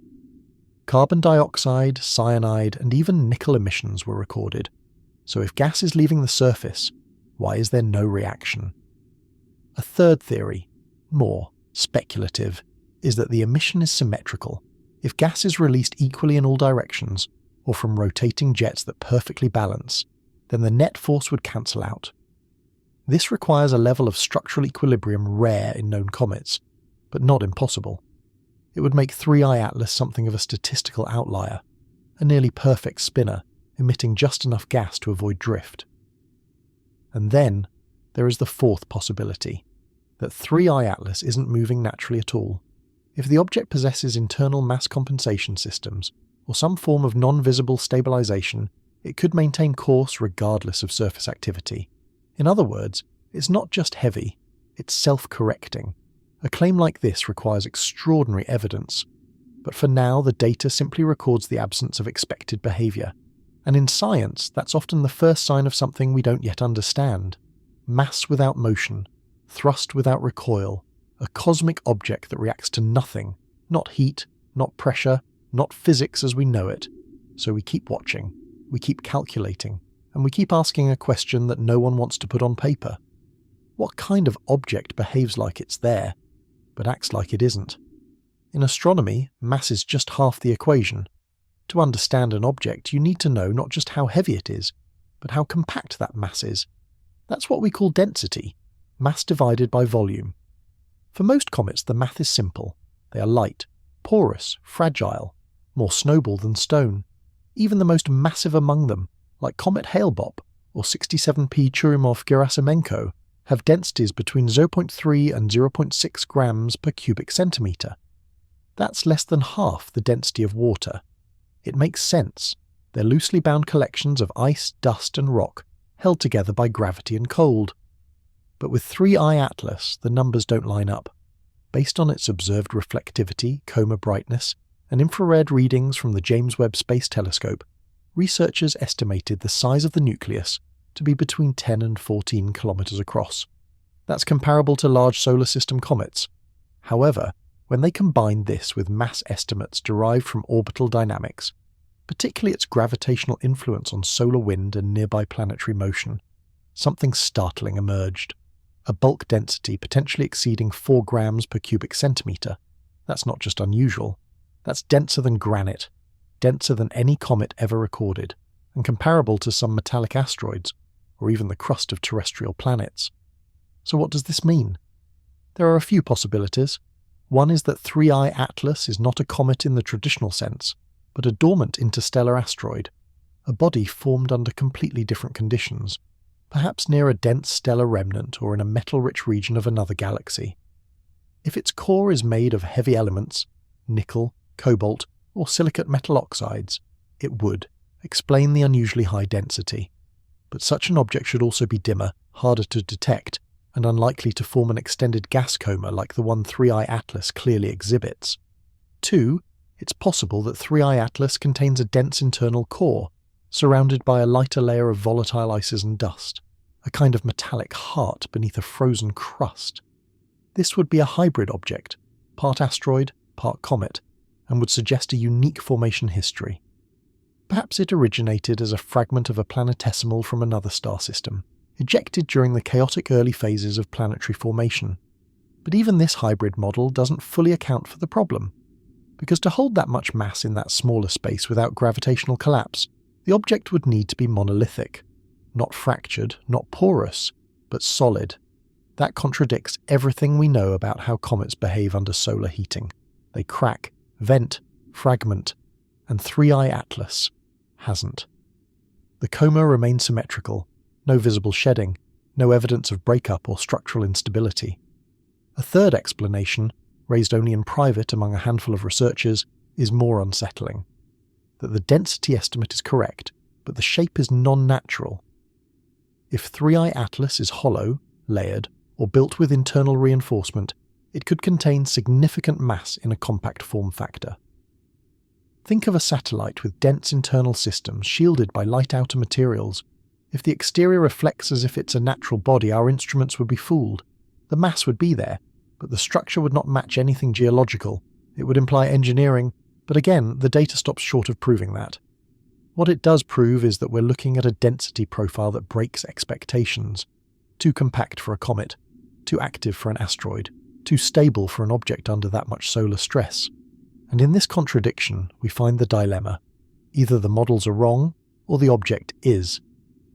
Carbon dioxide, cyanide, and even nickel emissions were recorded. So if gas is leaving the surface, why is there no reaction? A third theory, more speculative, is that the emission is symmetrical. If gas is released equally in all directions, or from rotating jets that perfectly balance, then the net force would cancel out. This requires a level of structural equilibrium rare in known comets, but not impossible. It would make 3I Atlas something of a statistical outlier, a nearly perfect spinner, emitting just enough gas to avoid drift. And then, there is the fourth possibility, that 3I Atlas isn't moving naturally at all. If the object possesses internal mass compensation systems, or some form of non-visible stabilization, it could maintain course regardless of surface activity. In other words, it's not just heavy, it's self-correcting. A claim like this requires extraordinary evidence, but for now the data simply records the absence of expected behaviour. And in science, that's often the first sign of something we don't yet understand. Mass without motion, thrust without recoil, a cosmic object that reacts to nothing, not heat, not pressure, not physics as we know it. So we keep watching, we keep calculating, and we keep asking a question that no one wants to put on paper. What kind of object behaves like it's there, but acts like it isn't? In astronomy, mass is just half the equation. To understand an object, you need to know not just how heavy it is, but how compact that mass is. That's what we call density, mass divided by volume. For most comets, the math is simple. They are light, porous, fragile, more snowball than stone. Even the most massive among them, like Comet Hale-Bopp or 67P Churyumov-Gerasimenko, have densities between 0.3 and 0.6 grams per cubic centimetre. That's less than half the density of water. It makes sense. They're loosely bound collections of ice, dust and rock, held together by gravity and cold. But with 3I Atlas, the numbers don't line up. Based on its observed reflectivity, coma brightness, and infrared readings from the James Webb Space Telescope, researchers estimated the size of the nucleus to be between 10 and 14 kilometers across. That's comparable to large solar system comets. However, when they combine this with mass estimates derived from orbital dynamics, particularly its gravitational influence on solar wind and nearby planetary motion, something startling emerged. A bulk density potentially exceeding 4 grams per cubic centimetre. That's not just unusual. That's denser than granite, denser than any comet ever recorded, and comparable to some metallic asteroids, or even the crust of terrestrial planets. So what does this mean? There are a few possibilities. One is that 3I Atlas is not a comet in the traditional sense, but a dormant interstellar asteroid, a body formed under completely different conditions, perhaps near a dense stellar remnant or in a metal-rich region of another galaxy. If its core is made of heavy elements, nickel, cobalt, or silicate metal oxides, it would explain the unusually high density. But such an object should also be dimmer, harder to detect, and unlikely to form an extended gas coma like the one 3I Atlas clearly exhibits. 2. It's possible that 3I Atlas contains a dense internal core, surrounded by a lighter layer of volatile ices and dust, a kind of metallic heart beneath a frozen crust. This would be a hybrid object, part asteroid, part comet, and would suggest a unique formation history. Perhaps it originated as a fragment of a planetesimal from another star system, ejected during the chaotic early phases of planetary formation. But even this hybrid model doesn't fully account for the problem, because to hold that much mass in that smaller space without gravitational collapse, the object would need to be monolithic, not fractured, not porous, but solid. That contradicts everything we know about how comets behave under solar heating. They crack, vent, fragment, and 3I Atlas hasn't. The coma remains symmetrical, no visible shedding, no evidence of breakup or structural instability. A third explanation, raised only in private among a handful of researchers, is more unsettling. That the density estimate is correct, but the shape is non-natural. If 3I Atlas is hollow, layered, or built with internal reinforcement, it could contain significant mass in a compact form factor. Think of a satellite with dense internal systems shielded by light outer materials. If the exterior reflects as if it's a natural body, our instruments would be fooled. The mass would be there, but the structure would not match anything geological. It would imply engineering, but again, the data stops short of proving that. What it does prove is that we're looking at a density profile that breaks expectations. Too compact for a comet, too active for an asteroid, too stable for an object under that much solar stress. And in this contradiction, we find the dilemma. Either the models are wrong, or the object is.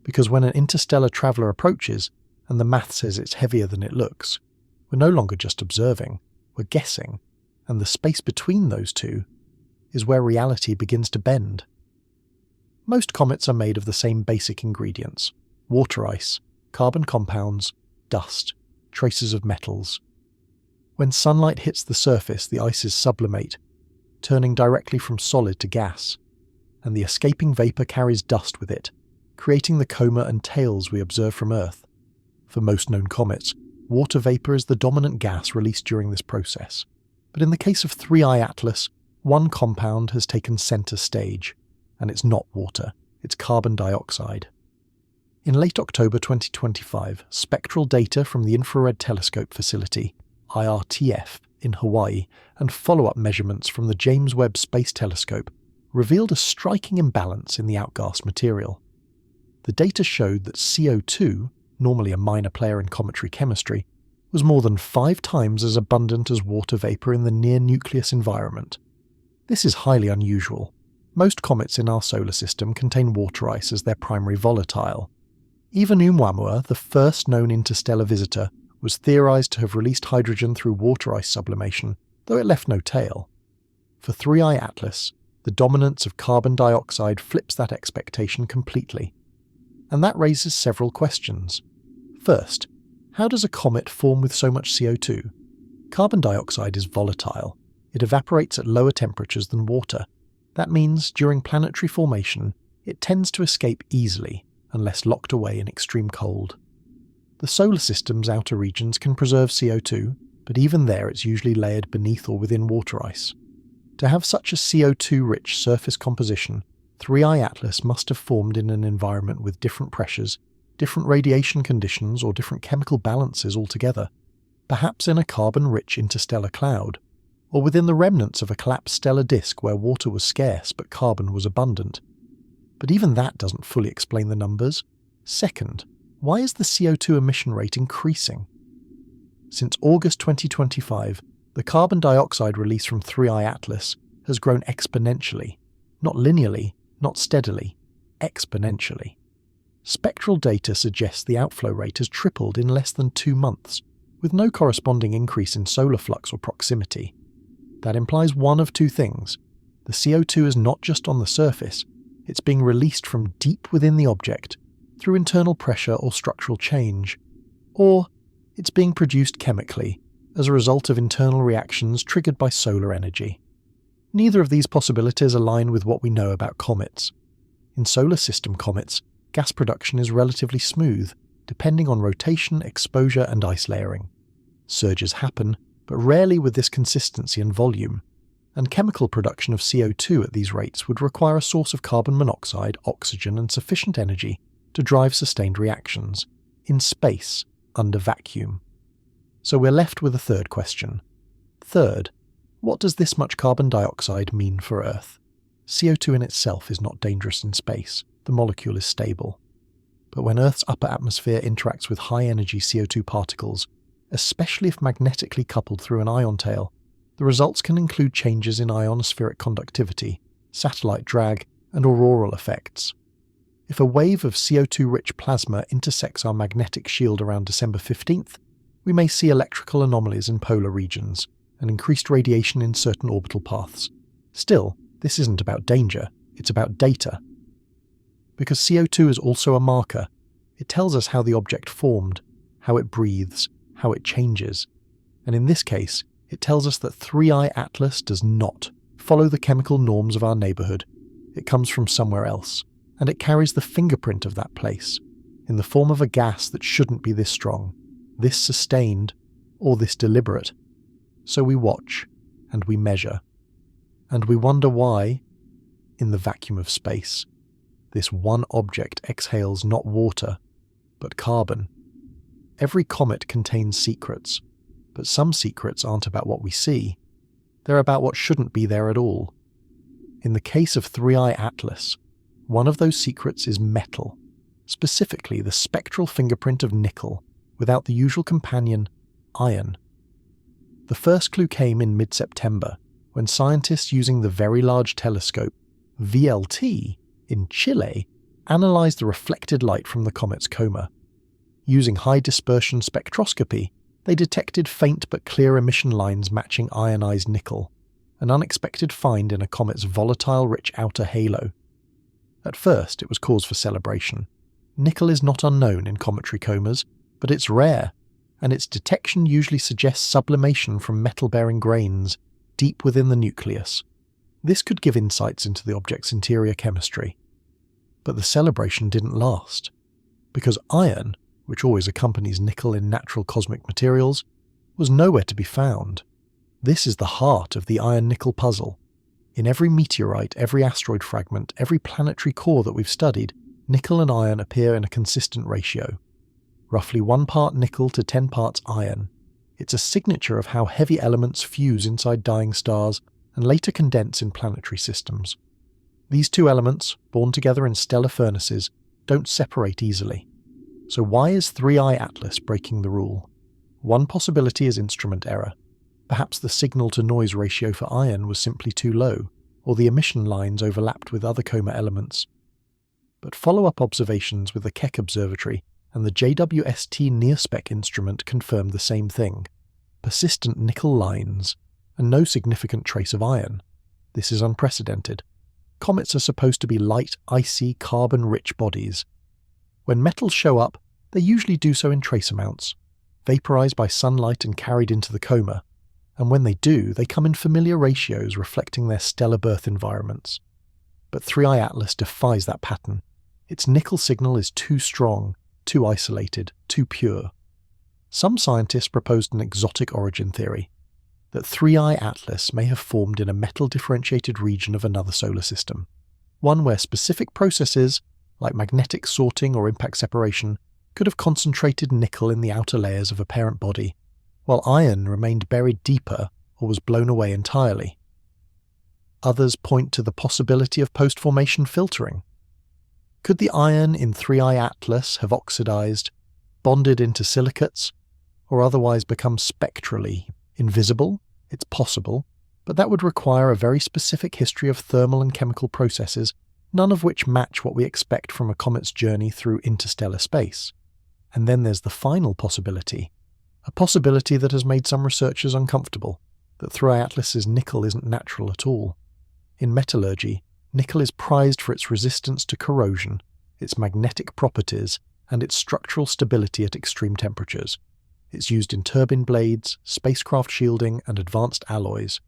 Because when an interstellar traveller approaches, and the math says it's heavier than it looks, we're no longer just observing, we're guessing, and the space between those two is where reality begins to bend. Most comets are made of the same basic ingredients: water ice, carbon compounds, dust, traces of metals. When sunlight hits the surface, the ices sublimate, turning directly from solid to gas, and the escaping vapour carries dust with it, creating the coma and tails we observe from Earth. For most known comets, water vapour is the dominant gas released during this process. But in the case of 3I Atlas, one compound has taken centre stage, and it's not water, it's carbon dioxide. In late October 2025, spectral data from the Infrared Telescope Facility, IRTF, in Hawaii, and follow-up measurements from the James Webb Space Telescope revealed a striking imbalance in the outgas material. The data showed that CO2, normally a minor player in cometary chemistry, was more than 5 times as abundant as water vapour in the near-nucleus environment. This is highly unusual. Most comets in our solar system contain water ice as their primary volatile. Even Oumuamua, the first known interstellar visitor, was theorized to have released hydrogen through water ice sublimation, though it left no tail. For 3I Atlas, the dominance of carbon dioxide flips that expectation completely. And that raises several questions. First, how does a comet form with so much CO2? Carbon dioxide is volatile. It evaporates at lower temperatures than water. That means, during planetary formation, it tends to escape easily, unless locked away in extreme cold. The solar system's outer regions can preserve CO2, but even there it's usually layered beneath or within water ice. To have such a CO2-rich surface composition, 3I Atlas must have formed in an environment with different pressures, different radiation conditions, or different chemical balances altogether. Perhaps in a carbon-rich interstellar cloud, or within the remnants of a collapsed stellar disk where water was scarce but carbon was abundant. But even that doesn't fully explain the numbers. Second, why is the CO2 emission rate increasing? Since August 2025, the carbon dioxide release from 3I Atlas has grown exponentially, not linearly, not steadily, exponentially. spectral data suggests the outflow rate has tripled in less than 2 months, with no corresponding increase in solar flux or proximity. That implies one of two things. The CO2 is not just on the surface, it's being released from deep within the object through internal pressure or structural change, or it's being produced chemically as a result of internal reactions triggered by solar energy. Neither of these possibilities align with what we know about comets. In solar system comets, gas production is relatively smooth, depending on rotation, exposure, and ice layering. Surges happen, but rarely with this consistency and volume, and chemical production of CO2 at these rates would require a source of carbon monoxide, oxygen, and sufficient energy to drive sustained reactions, in space, under vacuum. So we're left with a third question. Third, what does this much carbon dioxide mean for Earth? CO2 in itself is not dangerous in space, the molecule is stable. But when Earth's upper atmosphere interacts with high-energy CO2 particles, especially if magnetically coupled through an ion tail, the results can include changes in ionospheric conductivity, satellite drag, and auroral effects. If a wave of CO2-rich plasma intersects our magnetic shield around December 15th, we may see electrical anomalies in polar regions and increased radiation in certain orbital paths. Still, this isn't about danger, it's about data. Because CO2 is also a marker, it tells us how the object formed, how it breathes, how it changes. And in this case, it tells us that 3I Atlas does not follow the chemical norms of our neighbourhood. It comes from somewhere else, and it carries the fingerprint of that place, in the form of a gas that shouldn't be this strong, this sustained, or this deliberate. So we watch, and we measure, and we wonder why, in the vacuum of space, this one object exhales not water, but carbon. Every comet contains secrets, but some secrets aren't about what we see. They're about what shouldn't be there at all. In the case of 3I Atlas, one of those secrets is metal, specifically the spectral fingerprint of nickel, without the usual companion, iron. The first clue came in mid-September, when scientists using the Very Large Telescope, VLT, in Chile, analysed the reflected light from the comet's coma. Using high-dispersion spectroscopy, they detected faint but clear emission lines matching ionized nickel, an unexpected find in a comet's volatile-rich outer halo. At first, it was cause for celebration. Nickel is not unknown in cometary comas, but it's rare, and its detection usually suggests sublimation from metal-bearing grains deep within the nucleus. This could give insights into the object's interior chemistry. But the celebration didn't last, because iron, which always accompanies nickel in natural cosmic materials, was nowhere to be found. This is the heart of the iron-nickel puzzle. In every meteorite, every asteroid fragment, every planetary core that we've studied, nickel and iron appear in a consistent ratio. Roughly 1 part nickel to 10 parts iron. It's a signature of how heavy elements fuse inside dying stars and later condense in planetary systems. These two elements, born together in stellar furnaces, don't separate easily. So why is 3I Atlas breaking the rule? One possibility is instrument error. Perhaps the signal-to-noise ratio for iron was simply too low, or the emission lines overlapped with other coma elements. But follow-up observations with the Keck Observatory and the JWST NearSpec instrument confirmed the same thing. Persistent nickel lines, and no significant trace of iron. This is unprecedented. Comets are supposed to be light, icy, carbon-rich bodies. When metals show up, they usually do so in trace amounts, vaporized by sunlight and carried into the coma, and when they do, they come in familiar ratios reflecting their stellar birth environments. But 3I Atlas defies that pattern. Its nickel signal is too strong, too isolated, too pure. Some scientists proposed an exotic origin theory, that 3I Atlas may have formed in a metal-differentiated region of another solar system, one where specific processes, like magnetic sorting or impact separation, could have concentrated nickel in the outer layers of a parent body, while iron remained buried deeper or was blown away entirely. Others point to the possibility of post-formation filtering. Could the iron in 3I Atlas have oxidized, bonded into silicates, or otherwise become spectrally invisible? It's possible, but that would require a very specific history of thermal and chemical processes none of which match what we expect from a comet's journey through interstellar space. And then there's the final possibility, a possibility that has made some researchers uncomfortable, that 3I Atlas's nickel isn't natural at all. In metallurgy, nickel is prized for its resistance to corrosion, its magnetic properties, and its structural stability at extreme temperatures. It's used in turbine blades, spacecraft shielding, and advanced alloys.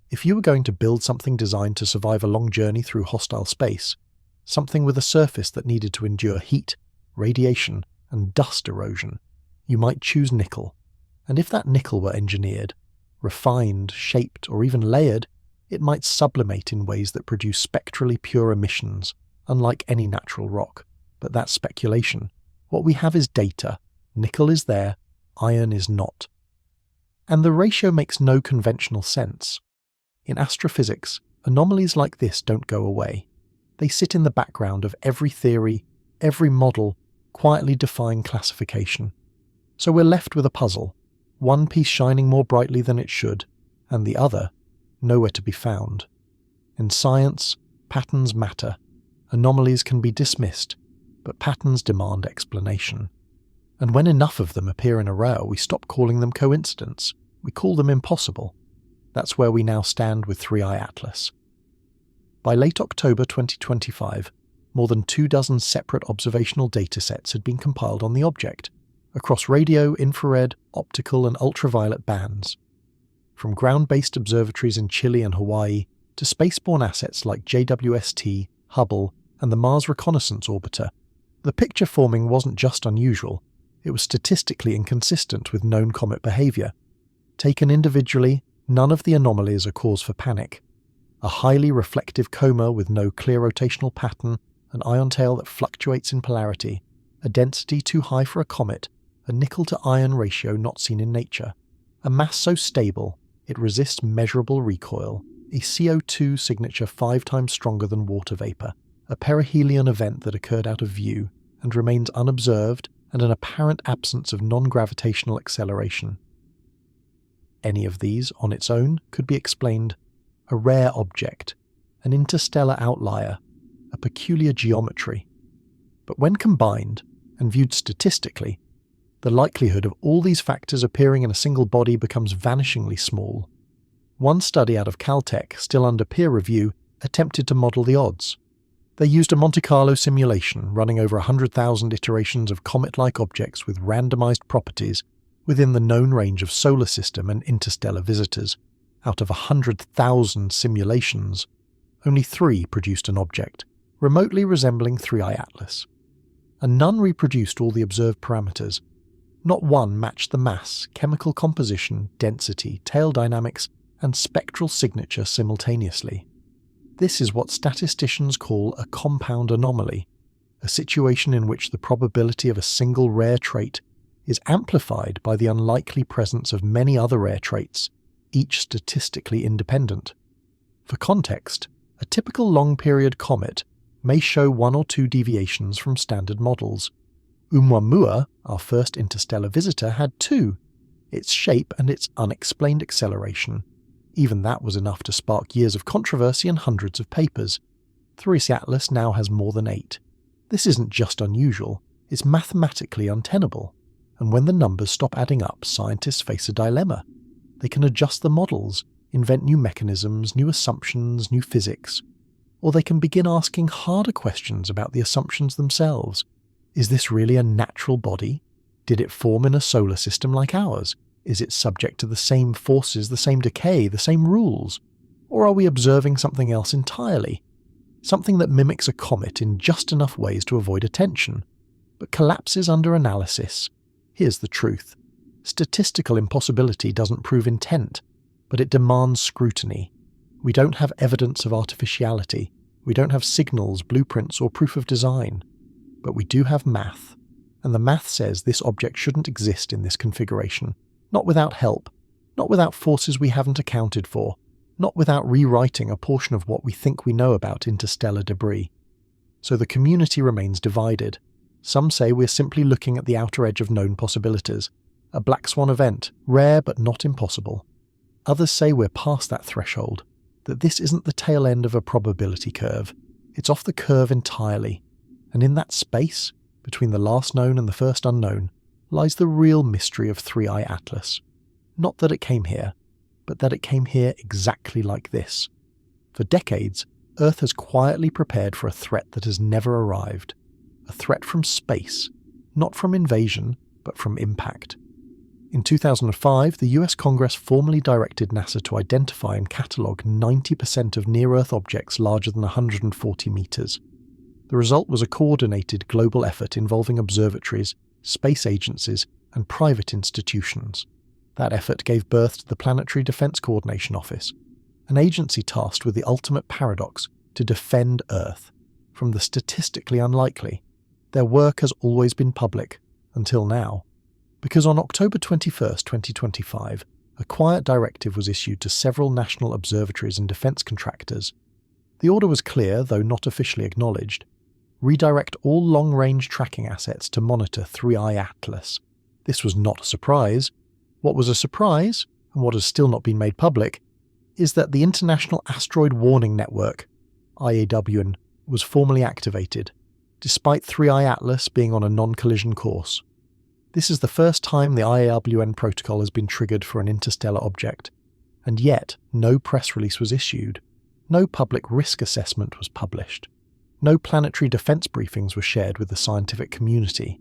If you were going to build something designed to survive a long journey through hostile space, something with a surface that needed to endure heat, radiation, and dust erosion, you might choose nickel. And if that nickel were engineered, refined, shaped, or even layered, it might sublimate in ways that produce spectrally pure emissions, unlike any natural rock. But that's speculation. What we have is data. Nickel is there, iron is not. And the ratio makes no conventional sense. In astrophysics, anomalies like this don't go away. They sit in the background of every theory, every model, quietly defying classification. So we're left with a puzzle, one piece shining more brightly than it should, and the other nowhere to be found. In science, patterns matter. Anomalies can be dismissed, but patterns demand explanation. And when enough of them appear in a row, we stop calling them coincidence. We call them impossible. That's where we now stand with 3I Atlas. By late October 2025, more than 24 separate observational datasets had been compiled on the object, across radio, infrared, optical, and ultraviolet bands. From ground-based observatories in Chile and Hawaii to spaceborne assets like JWST, Hubble, and the Mars Reconnaissance Orbiter, the picture forming wasn't just unusual, it was statistically inconsistent with known comet behavior. Taken individually, none of the anomalies are cause for panic. A highly reflective coma with no clear rotational pattern, an ion tail that fluctuates in polarity, a density too high for a comet, a nickel-to-iron ratio not seen in nature, a mass so stable it resists measurable recoil, a CO2 signature 5 times stronger than water vapour, a perihelion event that occurred out of view and remains unobserved, and an apparent absence of non-gravitational acceleration. Any of these, on its own, could be explained a rare object, an interstellar outlier, a peculiar geometry. But when combined, and viewed statistically, the likelihood of all these factors appearing in a single body becomes vanishingly small. One study out of Caltech, still under peer review, attempted to model the odds. They used a Monte Carlo simulation running over 100,000 iterations of comet-like objects with randomized properties within the known range of solar system and interstellar visitors. Out of 100,000 simulations, only 3 produced an object, remotely resembling 3I Atlas. And none reproduced all the observed parameters. Not one matched the mass, chemical composition, density, tail dynamics, and spectral signature simultaneously. This is what statisticians call a compound anomaly, a situation in which the probability of a single rare trait is amplified by the unlikely presence of many other rare traits, each statistically independent. For context, a typical long-period comet may show 1 or 2 deviations from standard models. Oumuamua, our first interstellar visitor, had 2, its shape and its unexplained acceleration. Even that was enough to spark years of controversy and hundreds of papers. 3I Atlas now has more than 8. This isn't just unusual, it's mathematically untenable. And when the numbers stop adding up, scientists face a dilemma. They can adjust the models, invent new mechanisms, new assumptions, new physics. Or they can begin asking harder questions about the assumptions themselves. Is this really a natural body? Did it form in a solar system like ours? Is it subject to the same forces, the same decay, the same rules? Or are we observing something else entirely? Something that mimics a comet in just enough ways to avoid attention, but collapses under analysis. Here's the truth. Statistical impossibility doesn't prove intent, but it demands scrutiny. We don't have evidence of artificiality. We don't have signals, blueprints, or proof of design. But we do have math. And the math says this object shouldn't exist in this configuration. Not without help. Not without forces we haven't accounted for. Not without rewriting a portion of what we think we know about interstellar debris. So the community remains divided. Some say we're simply looking at the outer edge of known possibilities. A black swan event, rare but not impossible. Others say we're past that threshold, that this isn't the tail end of a probability curve. It's off the curve entirely, and in that space, between the last known and the first unknown, lies the real mystery of 3I Atlas. Not that it came here, but that it came here exactly like this. For decades, Earth has quietly prepared for a threat that has never arrived. A threat from space, not from invasion, but from impact. In 2005, the US Congress formally directed NASA to identify and catalogue 90% of near-Earth objects larger than 140 meters. The result was a coordinated global effort involving observatories, space agencies, and private institutions. That effort gave birth to the Planetary Defense Coordination Office, an agency tasked with the ultimate paradox to defend Earth from the statistically unlikely. Their work has always been public, until now, because on October 21, 2025, a quiet directive was issued to several national observatories and defense contractors. The order was clear, though not officially acknowledged. Redirect all long-range tracking assets to monitor 3I Atlas. This was not a surprise. What was a surprise, and what has still not been made public, is that the International Asteroid Warning Network, IAWN, was formally activated, despite 3I Atlas being on a non-collision course. This is the first time the IAWN protocol has been triggered for an interstellar object, and yet no press release was issued, no public risk assessment was published, no planetary defense briefings were shared with the scientific community.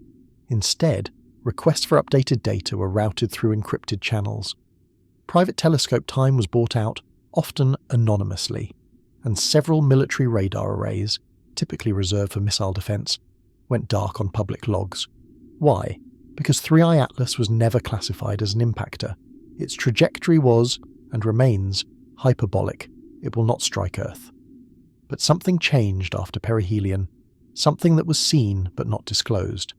Instead, requests for updated data were routed through encrypted channels. Private telescope time was bought out, often anonymously, and several military radar arrays, typically reserved for missile defense, went dark on public logs. Why? Because 3I Atlas was never classified as an impactor. Its trajectory was, and remains, hyperbolic. It will not strike Earth. But something changed after perihelion, something that was seen but not disclosed.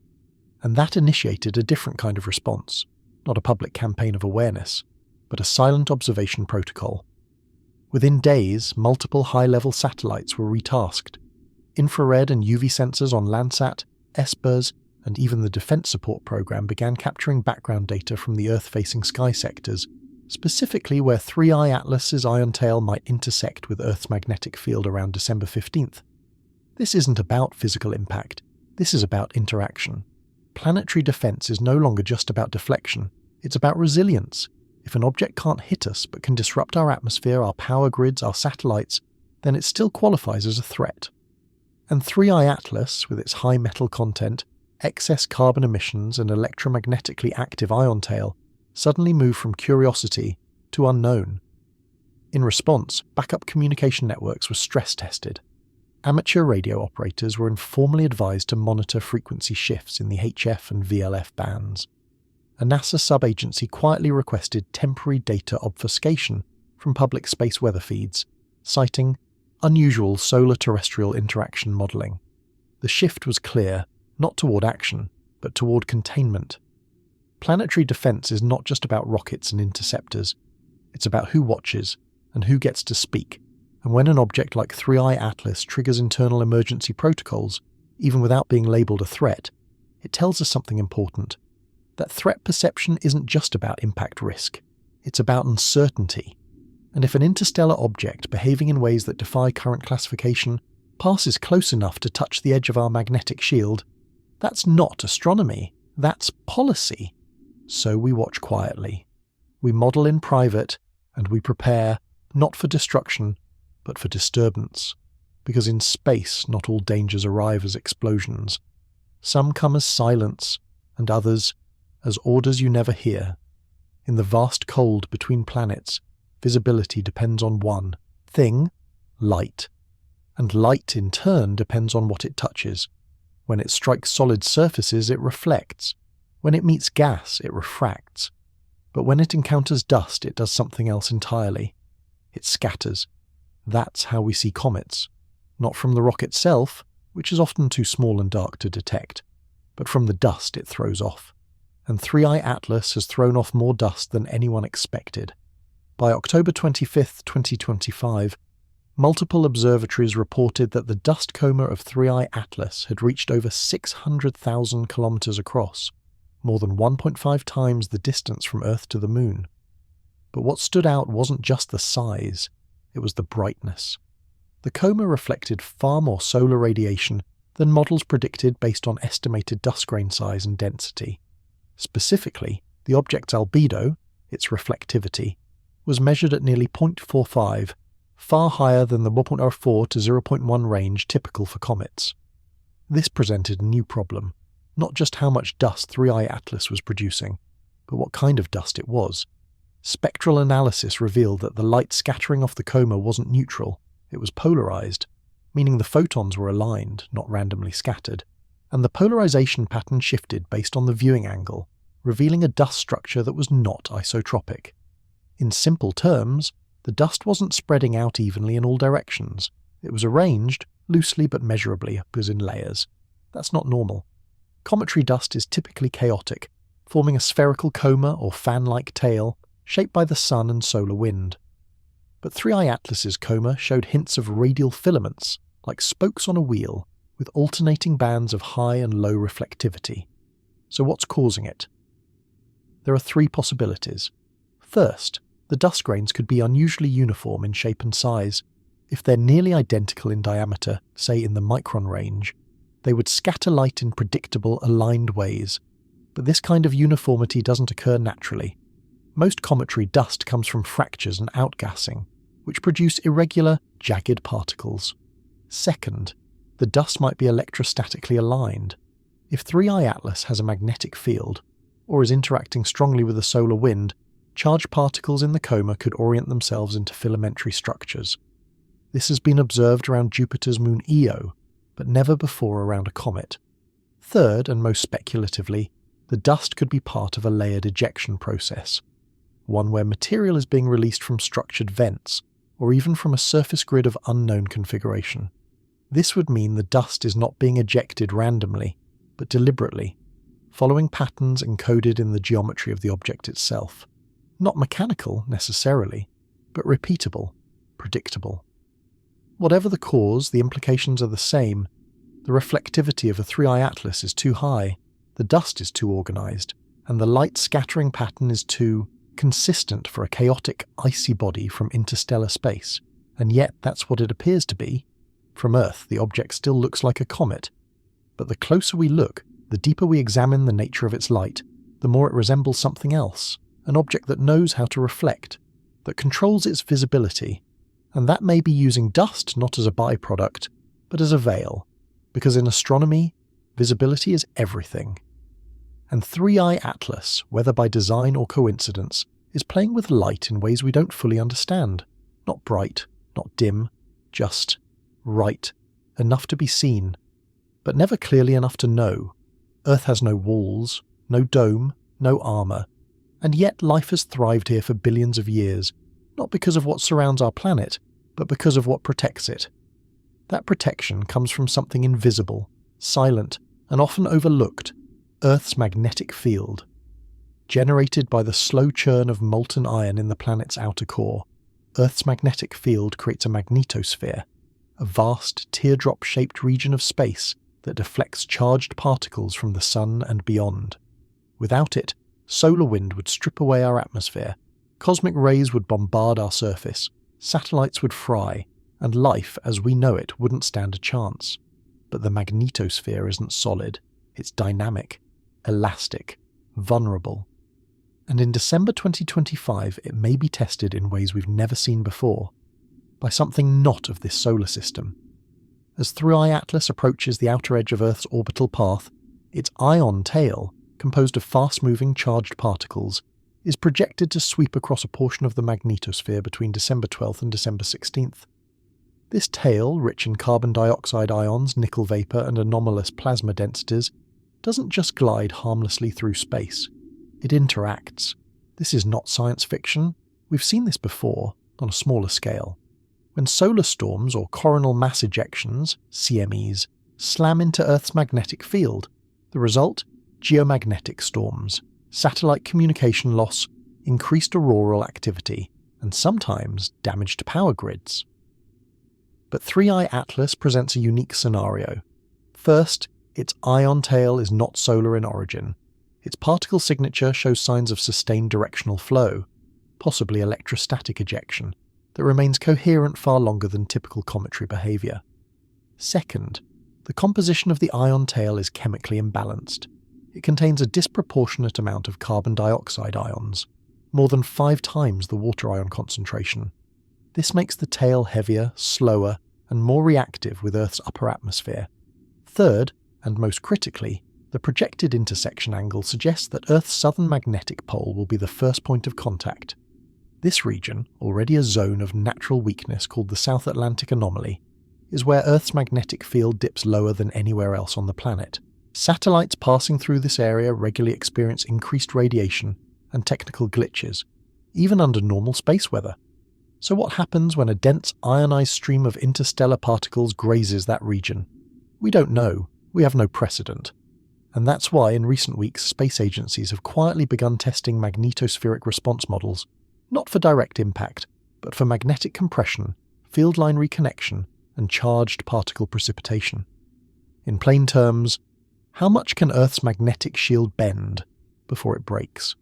And that initiated a different kind of response, not a public campaign of awareness, but a silent observation protocol. Within days, multiple high-level satellites were retasked. Infrared and UV sensors on Landsat, ESPERS, and even the Defense Support Program began capturing background data from the Earth-facing sky sectors, specifically where 3I Atlas's ion tail might intersect with Earth's magnetic field around December 15th. This isn't about physical impact, this is about interaction. Planetary defense is no longer just about deflection, it's about resilience. If an object can't hit us but can disrupt our atmosphere, our power grids, our satellites, then it still qualifies as a threat. And 3I Atlas, with its high metal content, excess carbon emissions and electromagnetically active ion tail, suddenly moved from curiosity to unknown. In response, backup communication networks were stress-tested. Amateur radio operators were informally advised to monitor frequency shifts in the HF and VLF bands. A NASA sub-agency quietly requested temporary data obfuscation from public space weather feeds, citing unusual solar-terrestrial interaction modelling. The shift was clear, not toward action, but toward containment. Planetary defense is not just about rockets and interceptors. It's about who watches and who gets to speak. And when an object like 3I Atlas triggers internal emergency protocols, even without being labelled a threat, it tells us something important. That threat perception isn't just about impact risk. It's about uncertainty. And if an interstellar object behaving in ways that defy current classification passes close enough to touch the edge of our magnetic shield, that's not astronomy, that's policy. So we watch quietly. We model in private, and we prepare, not for destruction, but for disturbance. Because in space, not all dangers arrive as explosions. Some come as silence, and others as orders you never hear. In the vast cold between planets, visibility depends on one thing, light. And light, in turn, depends on what it touches. When it strikes solid surfaces, it reflects. When it meets gas, it refracts. But when it encounters dust, it does something else entirely. It scatters. That's how we see comets. Not from the rock itself, which is often too small and dark to detect, but from the dust it throws off. And 3I Atlas has thrown off more dust than anyone expected. By October 25, 2025, multiple observatories reported that the dust coma of 3I Atlas had reached over 600,000 kilometers across, more than 1.5 times the distance from Earth to the Moon. But what stood out wasn't just the size, it was the brightness. The coma reflected far more solar radiation than models predicted based on estimated dust grain size and density. Specifically, the object's albedo, its reflectivity, was measured at nearly 0.45, far higher than the 1.04 to 0.1 range typical for comets. This presented a new problem, not just how much dust 3i Atlas was producing, but what kind of dust it was. Spectral analysis revealed that the light scattering off the coma wasn't neutral, it was polarized, meaning the photons were aligned, not randomly scattered, and the polarization pattern shifted based on the viewing angle, revealing a dust structure that was not isotropic. In simple terms, the dust wasn't spreading out evenly in all directions. It was arranged, loosely but measurably, as in layers. That's not normal. Cometary dust is typically chaotic, forming a spherical coma or fan-like tail, shaped by the sun and solar wind. But 3i Atlas's coma showed hints of radial filaments, like spokes on a wheel, with alternating bands of high and low reflectivity. So what's causing it? There are three possibilities. First, the dust grains could be unusually uniform in shape and size. If they're nearly identical in diameter, say in the micron range, they would scatter light in predictable, aligned ways. But this kind of uniformity doesn't occur naturally. Most cometary dust comes from fractures and outgassing, which produce irregular, jagged particles. Second, the dust might be electrostatically aligned. If 3i Atlas has a magnetic field, or is interacting strongly with the solar wind, charged particles in the coma could orient themselves into filamentary structures. This has been observed around Jupiter's moon Io, but never before around a comet. Third, and most speculatively, the dust could be part of a layered ejection process, one where material is being released from structured vents, or even from a surface grid of unknown configuration. This would mean the dust is not being ejected randomly, but deliberately, following patterns encoded in the geometry of the object itself. Not mechanical, necessarily, but repeatable, predictable. Whatever the cause, the implications are the same. The reflectivity of a 3i Atlas is too high, the dust is too organized, and the light scattering pattern is too consistent for a chaotic, icy body from interstellar space. And yet that's what it appears to be. From Earth, the object still looks like a comet. But the closer we look, the deeper we examine the nature of its light, the more it resembles something else, an object that knows how to reflect, that controls its visibility. And that may be using dust not as a byproduct, but as a veil, because in astronomy, visibility is everything. And 3i Atlas, whether by design or coincidence, is playing with light in ways we don't fully understand. Not bright, not dim, just right, enough to be seen, but never clearly enough to know. Earth has no walls, no dome, no armour, and yet life has thrived here for billions of years, not because of what surrounds our planet, but because of what protects it. That protection comes from something invisible, silent, and often overlooked: Earth's magnetic field. Generated by the slow churn of molten iron in the planet's outer core, Earth's magnetic field creates a magnetosphere, a vast teardrop-shaped region of space that deflects charged particles from the sun and beyond. Without it, solar wind would strip away our atmosphere, cosmic rays would bombard our surface, satellites would fry, and life as we know it wouldn't stand a chance. But the magnetosphere isn't solid, it's dynamic, elastic, vulnerable. And in December 2025 it may be tested in ways we've never seen before, by something not of this solar system. As 3i Atlas approaches the outer edge of Earth's orbital path, its ion tail, composed of fast-moving charged particles, is projected to sweep across a portion of the magnetosphere between December 12th and December 16th. This tail, rich in carbon dioxide ions, nickel vapour and anomalous plasma densities, doesn't just glide harmlessly through space. It interacts. This is not science fiction. We've seen this before, on a smaller scale. When solar storms or coronal mass ejections, CMEs, slam into Earth's magnetic field, the result? Geomagnetic storms, satellite communication loss, increased auroral activity, and sometimes damage to power grids. But 3i Atlas presents a unique scenario. First, its ion tail is not solar in origin. Its particle signature shows signs of sustained directional flow, possibly electrostatic ejection. that remains coherent far longer than typical cometary behaviour. Second, the composition of the ion tail is chemically imbalanced. It contains a disproportionate amount of carbon dioxide ions, more than 5 times the water ion concentration. This makes the tail heavier, slower, and more reactive with Earth's upper atmosphere. Third, and most critically, the projected intersection angle suggests that Earth's southern magnetic pole will be the first point of contact. This region, already a zone of natural weakness called the South Atlantic anomaly, is where Earth's magnetic field dips lower than anywhere else on the planet. Satellites passing through this area regularly experience increased radiation and technical glitches, even under normal space weather. So what happens when a dense ionized stream of interstellar particles grazes that region? We don't know. We have no precedent. And that's why in recent weeks space agencies have quietly begun testing magnetospheric response models, not for direct impact, but for magnetic compression, field line reconnection, and charged particle precipitation. In plain terms, how much can Earth's magnetic shield bend before it breaks?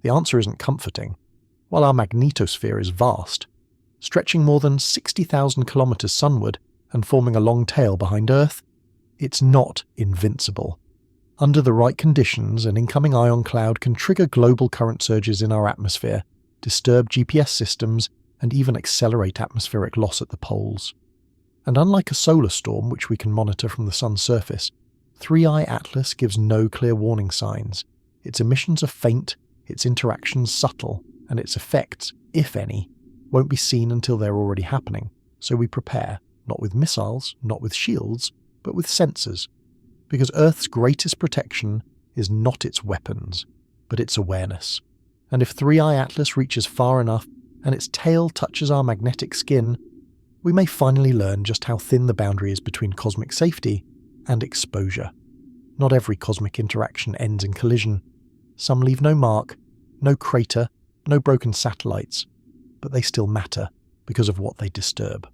The answer isn't comforting. While our magnetosphere is vast, stretching more than 60,000 kilometers sunward and forming a long tail behind Earth, it's not invincible. Under the right conditions, an incoming ion cloud can trigger global current surges in our atmosphere, disturb GPS systems, and even accelerate atmospheric loss at the poles. And unlike a solar storm, which we can monitor from the Sun's surface, 3I Atlas gives no clear warning signs. Its emissions are faint, its interactions subtle, and its effects, if any, won't be seen until they're already happening. So we prepare, not with missiles, not with shields, but with sensors. Because Earth's greatest protection is not its weapons, but its awareness. And if 3I Atlas reaches far enough and its tail touches our magnetic skin, we may finally learn just how thin the boundary is between cosmic safety and exposure. Not every cosmic interaction ends in collision. Some leave no mark, no crater, no broken satellites, but they still matter because of what they disturb.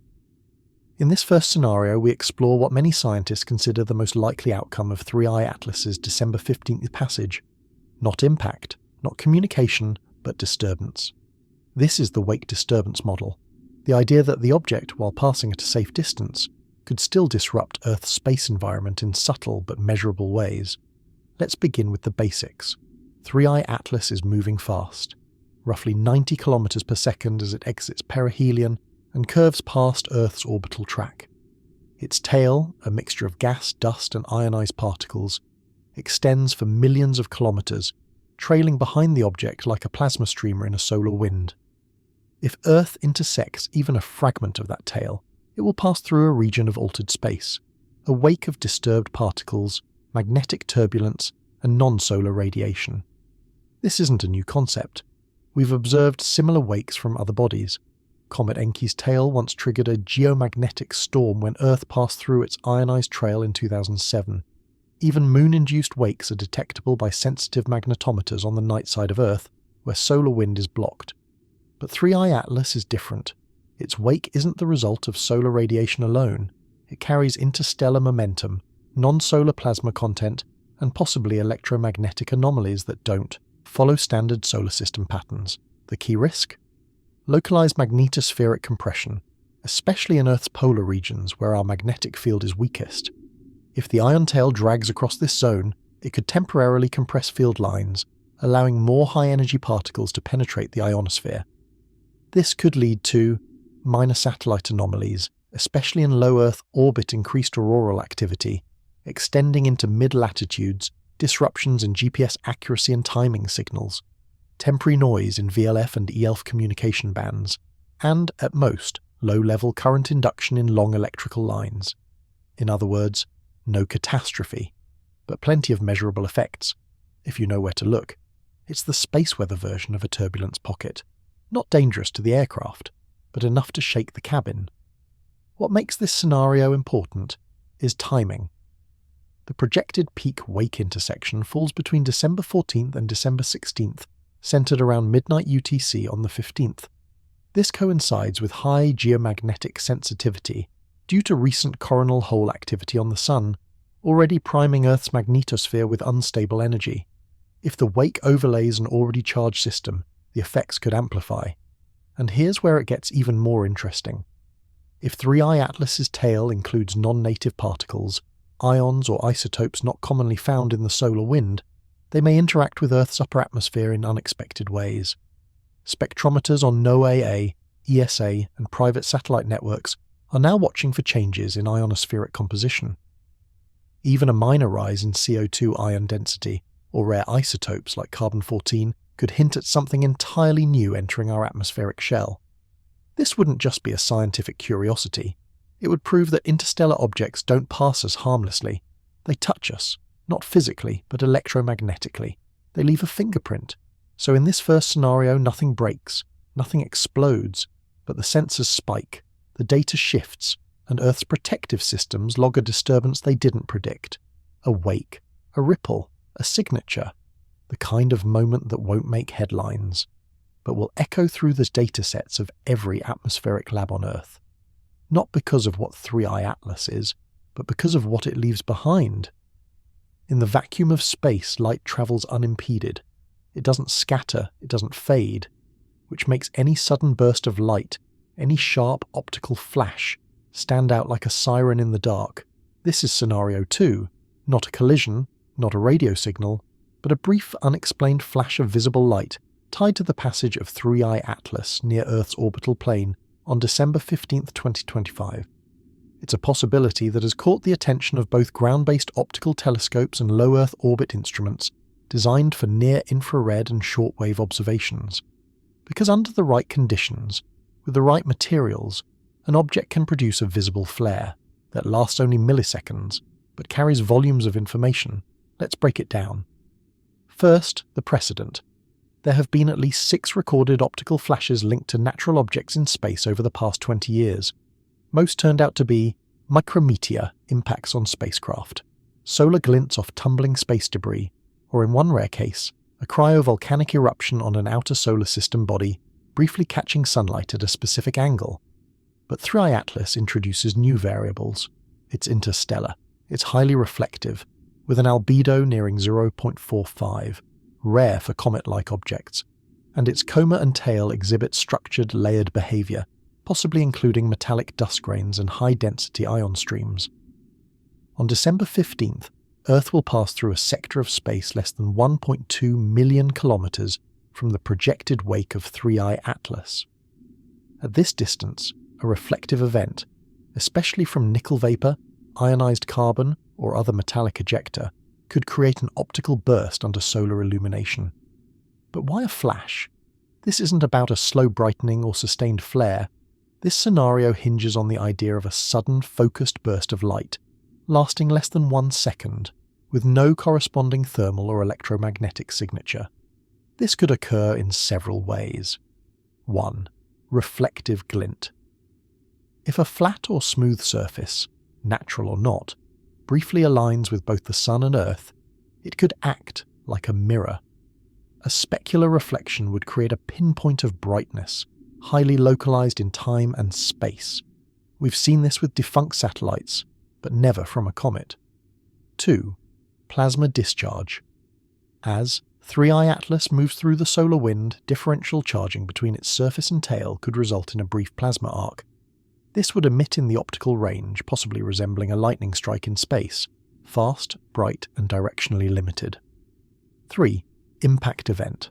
In this first scenario, we explore what many scientists consider the most likely outcome of 3I Atlas's December 15th passage. Not impact, not communication, but disturbance. This is the wake disturbance model, the idea that the object, while passing at a safe distance, could still disrupt Earth's space environment in subtle but measurable ways. Let's begin with the basics. 3I Atlas is moving fast, roughly 90 kilometers per second as it exits perihelion and curves past Earth's orbital track. Its tail, a mixture of gas, dust and ionized particles, extends for millions of kilometers, trailing behind the object like a plasma streamer in a solar wind. If Earth intersects even a fragment of that tail, it will pass through a region of altered space, a wake of disturbed particles, magnetic turbulence, and non-solar radiation. This isn't a new concept. We've observed similar wakes from other bodies. Comet Encke's tail once triggered a geomagnetic storm when Earth passed through its ionized trail in 2007. Even moon-induced wakes are detectable by sensitive magnetometers on the night side of Earth, where solar wind is blocked. But 3I Atlas is different. Its wake isn't the result of solar radiation alone. It carries interstellar momentum, non-solar plasma content, and possibly electromagnetic anomalies that don't follow standard solar system patterns. The key risk? Localized magnetospheric compression, especially in Earth's polar regions where our magnetic field is weakest. If the ion tail drags across this zone, it could temporarily compress field lines, allowing more high-energy particles to penetrate the ionosphere. This could lead to minor satellite anomalies, especially in low Earth orbit increased auroral activity, extending into mid-latitudes, disruptions in GPS accuracy and timing signals, temporary noise in VLF and ELF communication bands, and, at most, low-level current induction in long electrical lines. In other words, no catastrophe, but plenty of measurable effects, if you know where to look. It's the space weather version of a turbulence pocket, not dangerous to the aircraft, but enough to shake the cabin. What makes this scenario important is timing. The projected peak-wake intersection falls between December 14th and December 16th, centered around midnight UTC on the 15th. This coincides with high geomagnetic sensitivity due to recent coronal hole activity on the Sun, already priming Earth's magnetosphere with unstable energy. If the wake overlays an already charged system, the effects could amplify. And here's where it gets even more interesting. If 3I Atlas's tail includes non-native particles, ions or isotopes not commonly found in the solar wind, they may interact with Earth's upper atmosphere in unexpected ways. Spectrometers on NOAA, ESA, and private satellite networks are now watching for changes in ionospheric composition. Even a minor rise in CO2 ion density or rare isotopes like carbon-14 could hint at something entirely new entering our atmospheric shell. This wouldn't just be a scientific curiosity. It would prove that interstellar objects don't pass us harmlessly. They touch us, not physically, but electromagnetically. They leave a fingerprint. So in this first scenario, nothing breaks, nothing explodes, but the sensors spike, the data shifts, and Earth's protective systems log a disturbance they didn't predict. A wake, a ripple, a signature. The kind of moment that won't make headlines, but will echo through the datasets of every atmospheric lab on Earth. Not because of what 3I Atlas is, but because of what it leaves behind. In the vacuum of space, light travels unimpeded. It doesn't scatter, it doesn't fade, which makes any sudden burst of light, any sharp optical flash, stand out like a siren in the dark. This is scenario 2, not a collision, not a radio signal, but a brief unexplained flash of visible light tied to the passage of 3I Atlas near Earth's orbital plane on December 15, 2025. It's a possibility that has caught the attention of both ground-based optical telescopes and low Earth orbit instruments designed for near-infrared and shortwave observations. Because under the right conditions, with the right materials, an object can produce a visible flare that lasts only milliseconds, but carries volumes of information. Let's break it down. First, the precedent. There have been at least 6 recorded optical flashes linked to natural objects in space over the past 20 years. Most turned out to be micrometeor impacts on spacecraft, solar glints off tumbling space debris, or in one rare case, a cryovolcanic eruption on an outer solar system body, briefly catching sunlight at a specific angle. But 3I Atlas introduces new variables. It's interstellar, it's highly reflective, with an albedo nearing 0.45, rare for comet-like objects, and its coma and tail exhibit structured, layered behavior, possibly including metallic dust grains and high-density ion streams. On December 15th, Earth will pass through a sector of space less than 1.2 million kilometers from the projected wake of 3I Atlas. At this distance, a reflective event, especially from nickel vapor, ionized carbon, or other metallic ejecta, could create an optical burst under solar illumination. But why a flash? This isn't about a slow brightening or sustained flare. This scenario hinges on the idea of a sudden, focused burst of light, lasting less than 1 second, with no corresponding thermal or electromagnetic signature. This could occur in several ways. 1. Reflective glint. If a flat or smooth surface, natural or not, briefly aligns with both the Sun and Earth, it could act like a mirror. A specular reflection would create a pinpoint of brightness, highly localized in time and space. We've seen this with defunct satellites, but never from a comet. 2. Plasma discharge. As 3I Atlas moves through the solar wind, differential charging between its surface and tail could result in a brief plasma arc. This would emit in the optical range, possibly resembling a lightning strike in space, fast, bright, and directionally limited. 3. Impact event.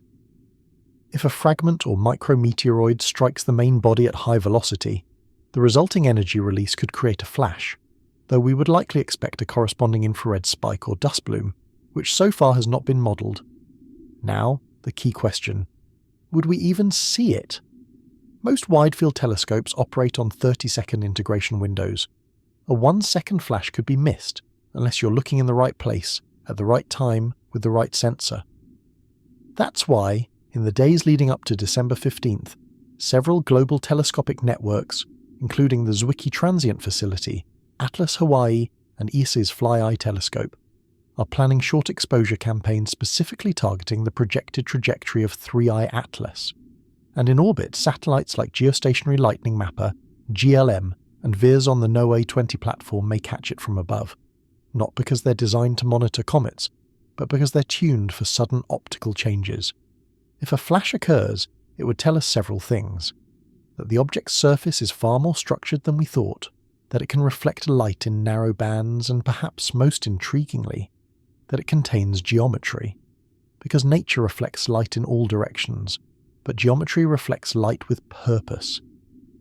If a fragment or micrometeoroid strikes the main body at high velocity, the resulting energy release could create a flash, though we would likely expect a corresponding infrared spike or dust plume, which so far has not been modelled. Now, the key question. Would we even see it? Most wide-field telescopes operate on 30-second integration windows. A 1-second flash could be missed, unless you're looking in the right place, at the right time, with the right sensor. That's why, in the days leading up to December 15th, several global telescopic networks, including the Zwicky Transient Facility, Atlas Hawaii, and ESA's Fly-Eye telescope, are planning short exposure campaigns specifically targeting the projected trajectory of 3I Atlas. And in orbit, satellites like Geostationary Lightning Mapper, GLM, and VIIRS on the NOAA-20 platform may catch it from above, not because they're designed to monitor comets, but because they're tuned for sudden optical changes. If a flash occurs, it would tell us several things. that the object's surface is far more structured than we thought, that it can reflect light in narrow bands, and perhaps most intriguingly, that it contains geometry. Because nature reflects light in all directions, but geometry reflects light with purpose.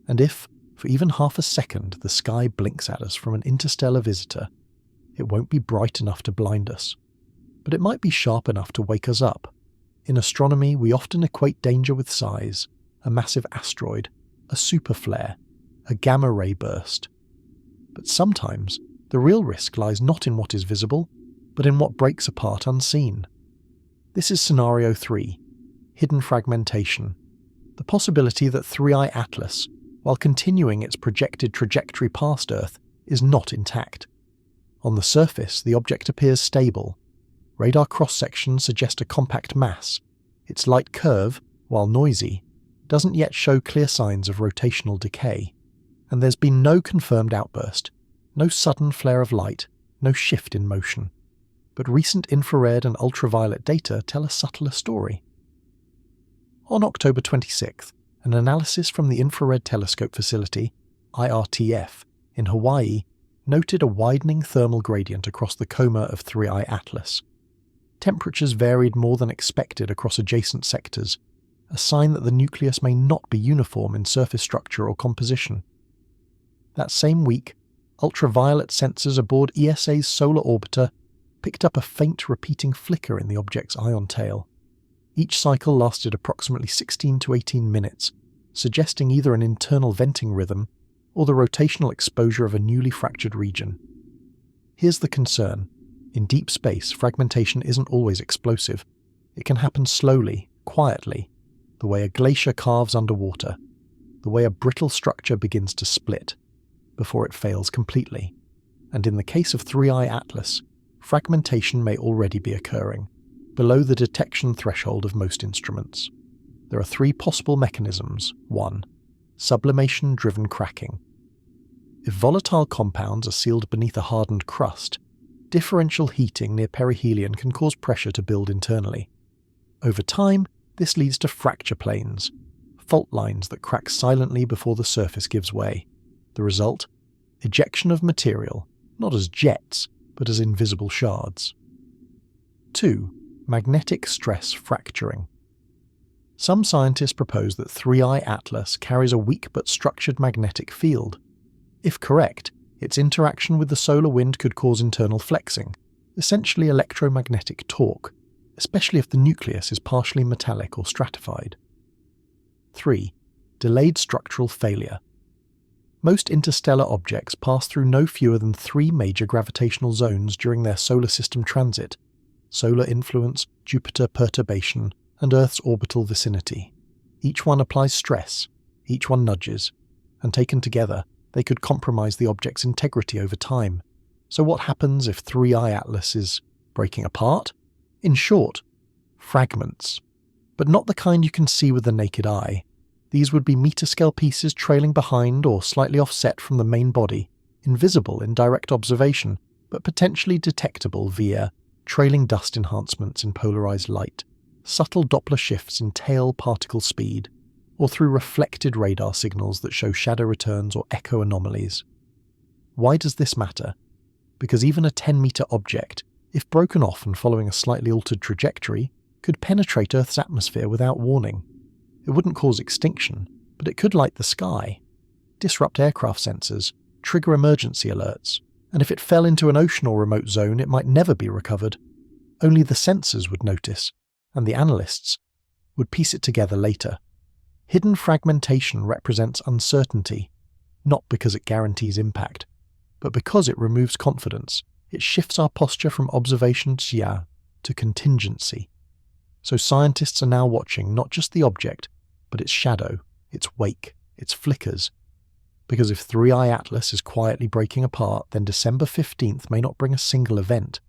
And if, for even half a second, the sky blinks at us from an interstellar visitor, it won't be bright enough to blind us, but it might be sharp enough to wake us up. In astronomy, we often equate danger with size: a massive asteroid, a superflare, a gamma-ray burst. But sometimes, the real risk lies not in what is visible, but in what breaks apart unseen. This is Scenario 3, Hidden Fragmentation, the possibility that 3I Atlas, while continuing its projected trajectory past Earth, is not intact. On the surface, the object appears stable. Radar cross-sections suggest a compact mass. Its light curve, while noisy, doesn't yet show clear signs of rotational decay. And there's been no confirmed outburst, no sudden flare of light, no shift in motion. But recent infrared and ultraviolet data tell a subtler story. On October 26th, an analysis from the Infrared Telescope Facility, IRTF, in Hawaii noted a widening thermal gradient across the coma of 3I Atlas. Temperatures varied more than expected across adjacent sectors, a sign that the nucleus may not be uniform in surface structure or composition. That same week, ultraviolet sensors aboard ESA's solar orbiter picked up a faint repeating flicker in the object's ion tail. Each cycle lasted approximately 16 to 18 minutes, suggesting either an internal venting rhythm or the rotational exposure of a newly fractured region. Here's the concern. In deep space, fragmentation isn't always explosive. It can happen slowly, quietly, the way a glacier carves underwater, the way a brittle structure begins to split, before it fails completely. And in the case of 3I Atlas, fragmentation may already be occurring, below the detection threshold of most instruments. There are three possible mechanisms. 1. Sublimation-driven cracking. If volatile compounds are sealed beneath a hardened crust, differential heating near perihelion can cause pressure to build internally. Over time, this leads to fracture planes, fault lines that crack silently before the surface gives way. The result? Ejection of material, not as jets, but as invisible shards. 2. Magnetic stress fracturing. Some scientists propose that 3I Atlas carries a weak but structured magnetic field. If correct, its interaction with the solar wind could cause internal flexing, essentially electromagnetic torque, especially if the nucleus is partially metallic or stratified. 3. Delayed structural failure. Most interstellar objects pass through no fewer than 3 major gravitational zones during their solar system transit: solar influence, Jupiter perturbation, and Earth's orbital vicinity. Each one applies stress, each one nudges, and taken together, they could compromise the object's integrity over time. So what happens if 3I Atlas is breaking apart? In short, fragments. But not the kind you can see with the naked eye. These would be meter-scale pieces trailing behind or slightly offset from the main body, invisible in direct observation, but potentially detectable via trailing dust enhancements in polarized light, subtle Doppler shifts in tail particle speed, or through reflected radar signals that show shadow returns or echo anomalies. Why does this matter? Because even a 10-meter object, if broken off and following a slightly altered trajectory, could penetrate Earth's atmosphere without warning. It wouldn't cause extinction, but it could light the sky, disrupt aircraft sensors, trigger emergency alerts, and if it fell into an ocean or remote zone, it might never be recovered. Only the sensors would notice, and the analysts would piece it together later. Hidden fragmentation represents uncertainty, not because it guarantees impact, but because it removes confidence. It shifts our posture from observation to contingency. So scientists are now watching not just the object, but its shadow, its wake, its flickers. Because if 3I Atlas is quietly breaking apart, then December 15th may not bring a single event,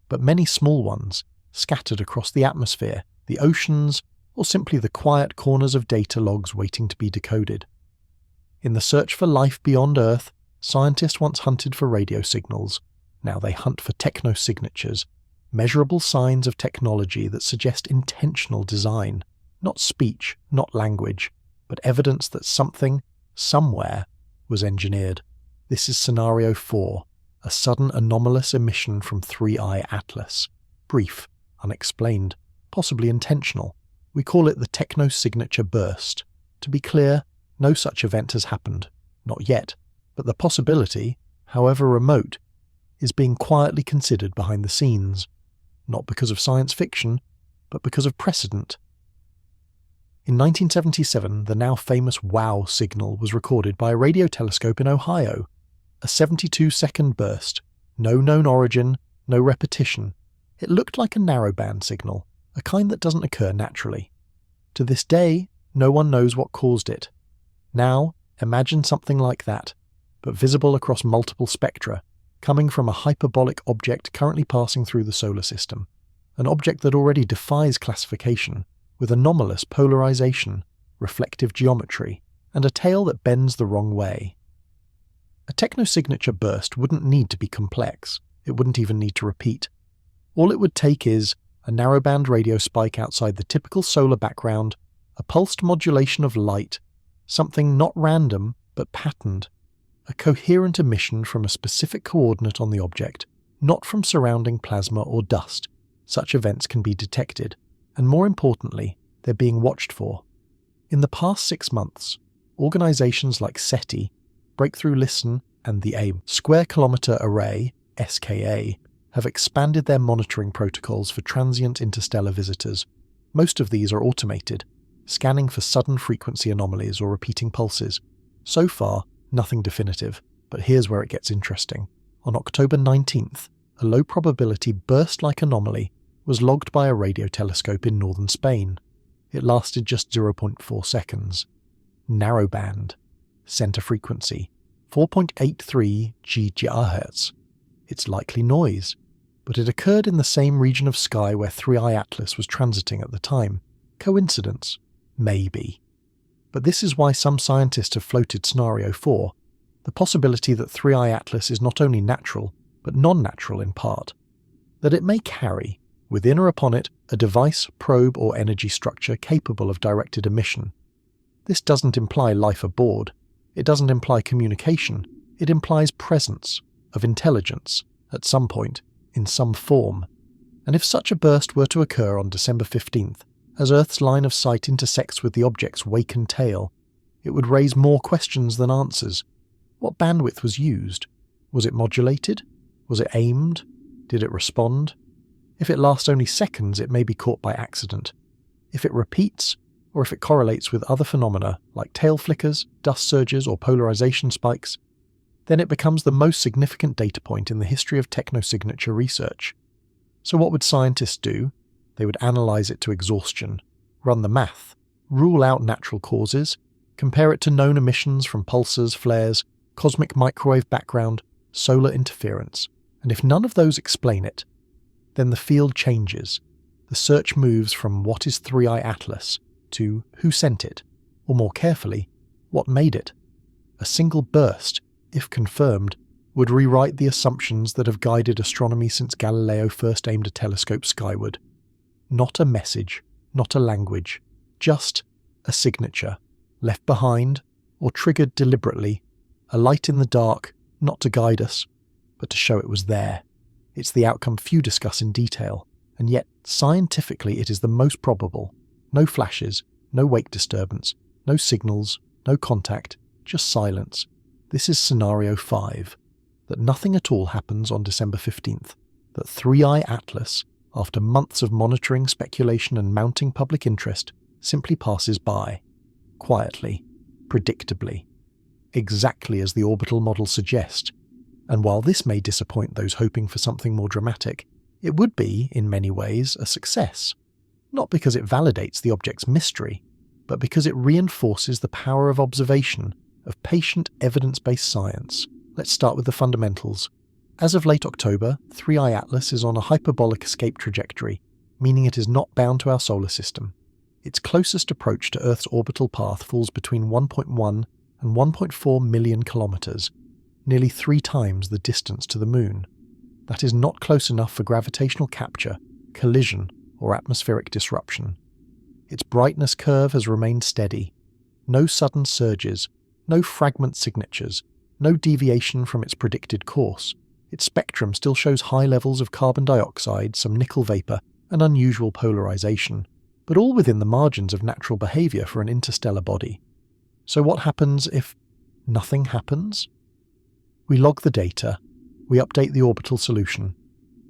but many small ones, scattered across the atmosphere, the oceans, or simply the quiet corners of data logs waiting to be decoded. In the search for life beyond Earth, scientists once hunted for radio signals. Now they hunt for techno-signatures, measurable signs of technology that suggest intentional design, not speech, not language, but evidence that something, somewhere, was engineered. This is Scenario 4, a sudden anomalous emission from 3I Atlas. Brief, unexplained, possibly intentional. We call it the Techno-signature burst. To be clear, no such event has happened. Not yet. But the possibility, however remote, is being quietly considered behind the scenes. Not because of science fiction, but because of precedent. In 1977, the now famous WOW signal was recorded by a radio telescope in Ohio. A 72-second burst, no known origin, no repetition. It looked like a narrowband signal, a kind that doesn't occur naturally. To this day, no one knows what caused it. Now, imagine something like that, but visible across multiple spectra, coming from a hyperbolic object currently passing through the solar system, an object that already defies classification, with anomalous polarization, reflective geometry, and a tail that bends the wrong way. A techno-signature burst wouldn't need to be complex. It wouldn't even need to repeat. All it would take is a narrowband radio spike outside the typical solar background, a pulsed modulation of light, something not random but patterned, a coherent emission from a specific coordinate on the object, not from surrounding plasma or dust. Such events can be detected, and more importantly, they're being watched for. In the past 6 months, organizations like SETI, Breakthrough Listen, and the AIM Square Kilometre Array, SKA, have expanded their monitoring protocols for transient interstellar visitors. Most of these are automated, scanning for sudden frequency anomalies or repeating pulses. So far, nothing definitive, but here's where it gets interesting. On October 19th, a low-probability burst-like anomaly was logged by a radio telescope in northern Spain. It lasted just 0.4 seconds. Narrowband. Center frequency. 4.83 GHz. It's likely noise, but it occurred in the same region of sky where 3I Atlas was transiting at the time. Coincidence? Maybe. But this is why some scientists have floated Scenario 4, the possibility that 3I Atlas is not only natural, but non-natural in part. That it may carry, within or upon it, a device, probe, or energy structure capable of directed emission. This doesn't imply life aboard. It doesn't imply communication. It implies presence, of intelligence, at some point, in some form. And if such a burst were to occur on December 15th, as Earth's line of sight intersects with the object's wake and tail, it would raise more questions than answers. What bandwidth was used? Was it modulated? Was it aimed? Did it respond? If it lasts only seconds, it may be caught by accident. If it repeats, or if it correlates with other phenomena like tail flickers, dust surges, or polarization spikes, then it becomes the most significant data point in the history of techno-signature research. So what would scientists do? They would analyze it to exhaustion, run the math, rule out natural causes, compare it to known emissions from pulsars, flares, cosmic microwave background, solar interference. And if none of those explain it, then the field changes. The search moves from what is 3I Atlas to who sent it, or more carefully, what made it. A single burst, if confirmed, would rewrite the assumptions that have guided astronomy since Galileo first aimed a telescope skyward. Not a message, not a language, just a signature, left behind or triggered deliberately, a light in the dark, not to guide us, but to show it was there. It's the outcome few discuss in detail, and yet scientifically it is the most probable. No flashes, no wake disturbance, no signals, no contact, just silence. This is Scenario 5, that nothing at all happens on December 15th, that 3I Atlas, after months of monitoring, speculation and mounting public interest, simply passes by, quietly, predictably, exactly as the orbital models suggest. And while this may disappoint those hoping for something more dramatic, it would be, in many ways, a success. Not because it validates the object's mystery, but because it reinforces the power of observation, of patient evidence-based science. Let's start with the fundamentals. As of late October, 3I Atlas is on a hyperbolic escape trajectory, meaning it is not bound to our solar system. Its closest approach to Earth's orbital path falls between 1.1 and 1.4 million kilometers, nearly 3 times the distance to the Moon. That is not close enough for gravitational capture, collision, or atmospheric disruption. Its brightness curve has remained steady. No sudden surges, no fragment signatures, no deviation from its predicted course. Its spectrum still shows high levels of carbon dioxide, some nickel vapor, and unusual polarization, but all within the margins of natural behavior for an interstellar body. So what happens if nothing happens? We log the data, we update the orbital solution,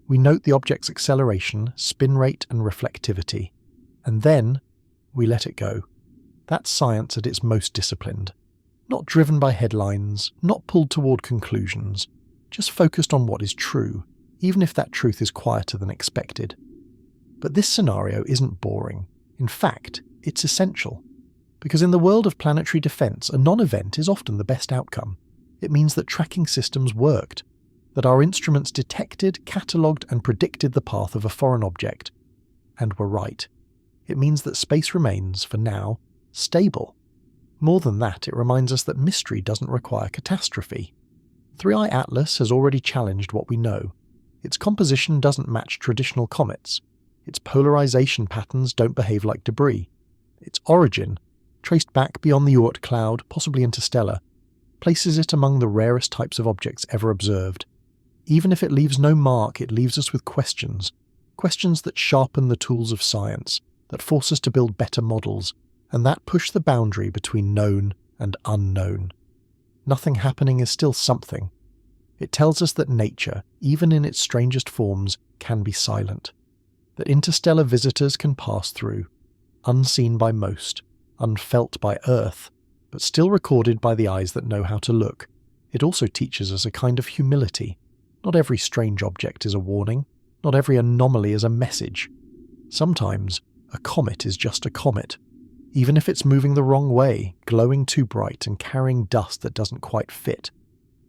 we note the object's acceleration, spin rate, and reflectivity, and then we let it go. That's science at its most disciplined. Not driven by headlines, not pulled toward conclusions, just focused on what is true, even if that truth is quieter than expected. But this scenario isn't boring. In fact, it's essential. Because in the world of planetary defense, a non-event is often the best outcome. It means that tracking systems worked, that our instruments detected, catalogued, and predicted the path of a foreign object, and were right. It means that space remains, for now, stable. More than that, it reminds us that mystery doesn't require catastrophe. 3i Atlas has already challenged what we know. Its composition doesn't match traditional comets. Its polarization patterns don't behave like debris. Its origin, traced back beyond the Oort cloud, possibly interstellar, places it among the rarest types of objects ever observed. Even if it leaves no mark, it leaves us with questions. Questions that sharpen the tools of science, that force us to build better models, and that push the boundary between known and unknown. Nothing happening is still something. It tells us that nature, even in its strangest forms, can be silent. That interstellar visitors can pass through, unseen by most, unfelt by Earth, but still recorded by the eyes that know how to look. It also teaches us a kind of humility. Not every strange object is a warning. Not every anomaly is a message. Sometimes, a comet is just a comet. Even if it's moving the wrong way, glowing too bright and carrying dust that doesn't quite fit.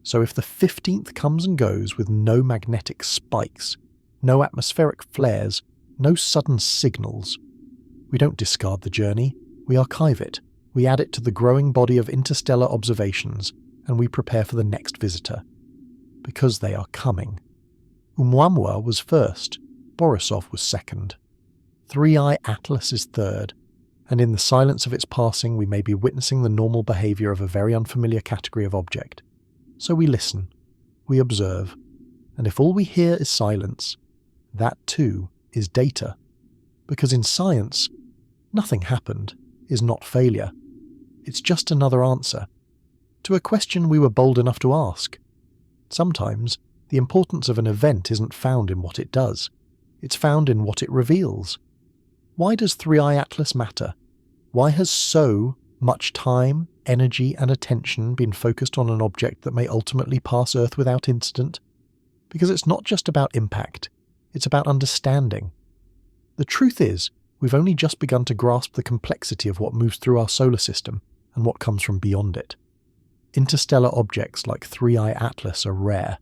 So if the 15th comes and goes with no magnetic spikes, no atmospheric flares, no sudden signals, we don't discard the journey, we archive it, we add it to the growing body of interstellar observations, and we prepare for the next visitor. Because they are coming. Oumuamua was first, Borisov was second. 3i Atlas is third, and in the silence of its passing we may be witnessing the normal behaviour of a very unfamiliar category of object. So we listen, we observe, and if all we hear is silence, that too is data. Because in science, nothing happened is not failure. It's just another answer to a question we were bold enough to ask. Sometimes, the importance of an event isn't found in what it does. It's found in what it reveals. Why does 3i Atlas matter? Why has so much time, energy, and attention been focused on an object that may ultimately pass Earth without incident? Because it's not just about impact, it's about understanding. The truth is, we've only just begun to grasp the complexity of what moves through our solar system and what comes from beyond it. Interstellar objects like 3i Atlas are rare,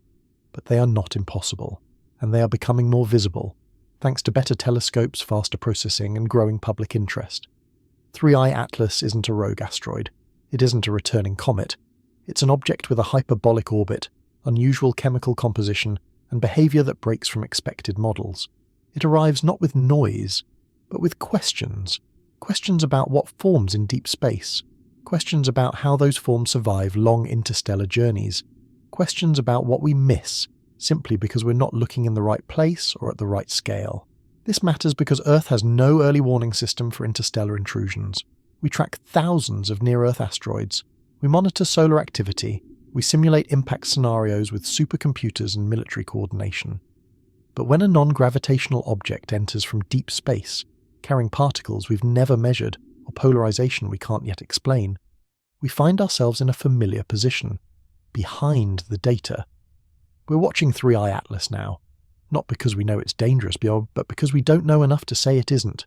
but they are not impossible, and they are becoming more visible, thanks to better telescopes, faster processing, and growing public interest. 3i Atlas isn't a rogue asteroid. It isn't a returning comet. It's an object with a hyperbolic orbit, unusual chemical composition, and behaviour that breaks from expected models. It arrives not with noise, but with questions. Questions about what forms in deep space. Questions about how those forms survive long interstellar journeys. Questions about what we miss, simply because we're not looking in the right place or at the right scale. This matters because Earth has no early warning system for interstellar intrusions. We track thousands of near-Earth asteroids. We monitor solar activity. We simulate impact scenarios with supercomputers and military coordination. But when a non-gravitational object enters from deep space, carrying particles we've never measured or polarization we can't yet explain, we find ourselves in a familiar position, behind the data. We're watching 3i Atlas now, not because we know it's dangerous, but because we don't know enough to say it isn't.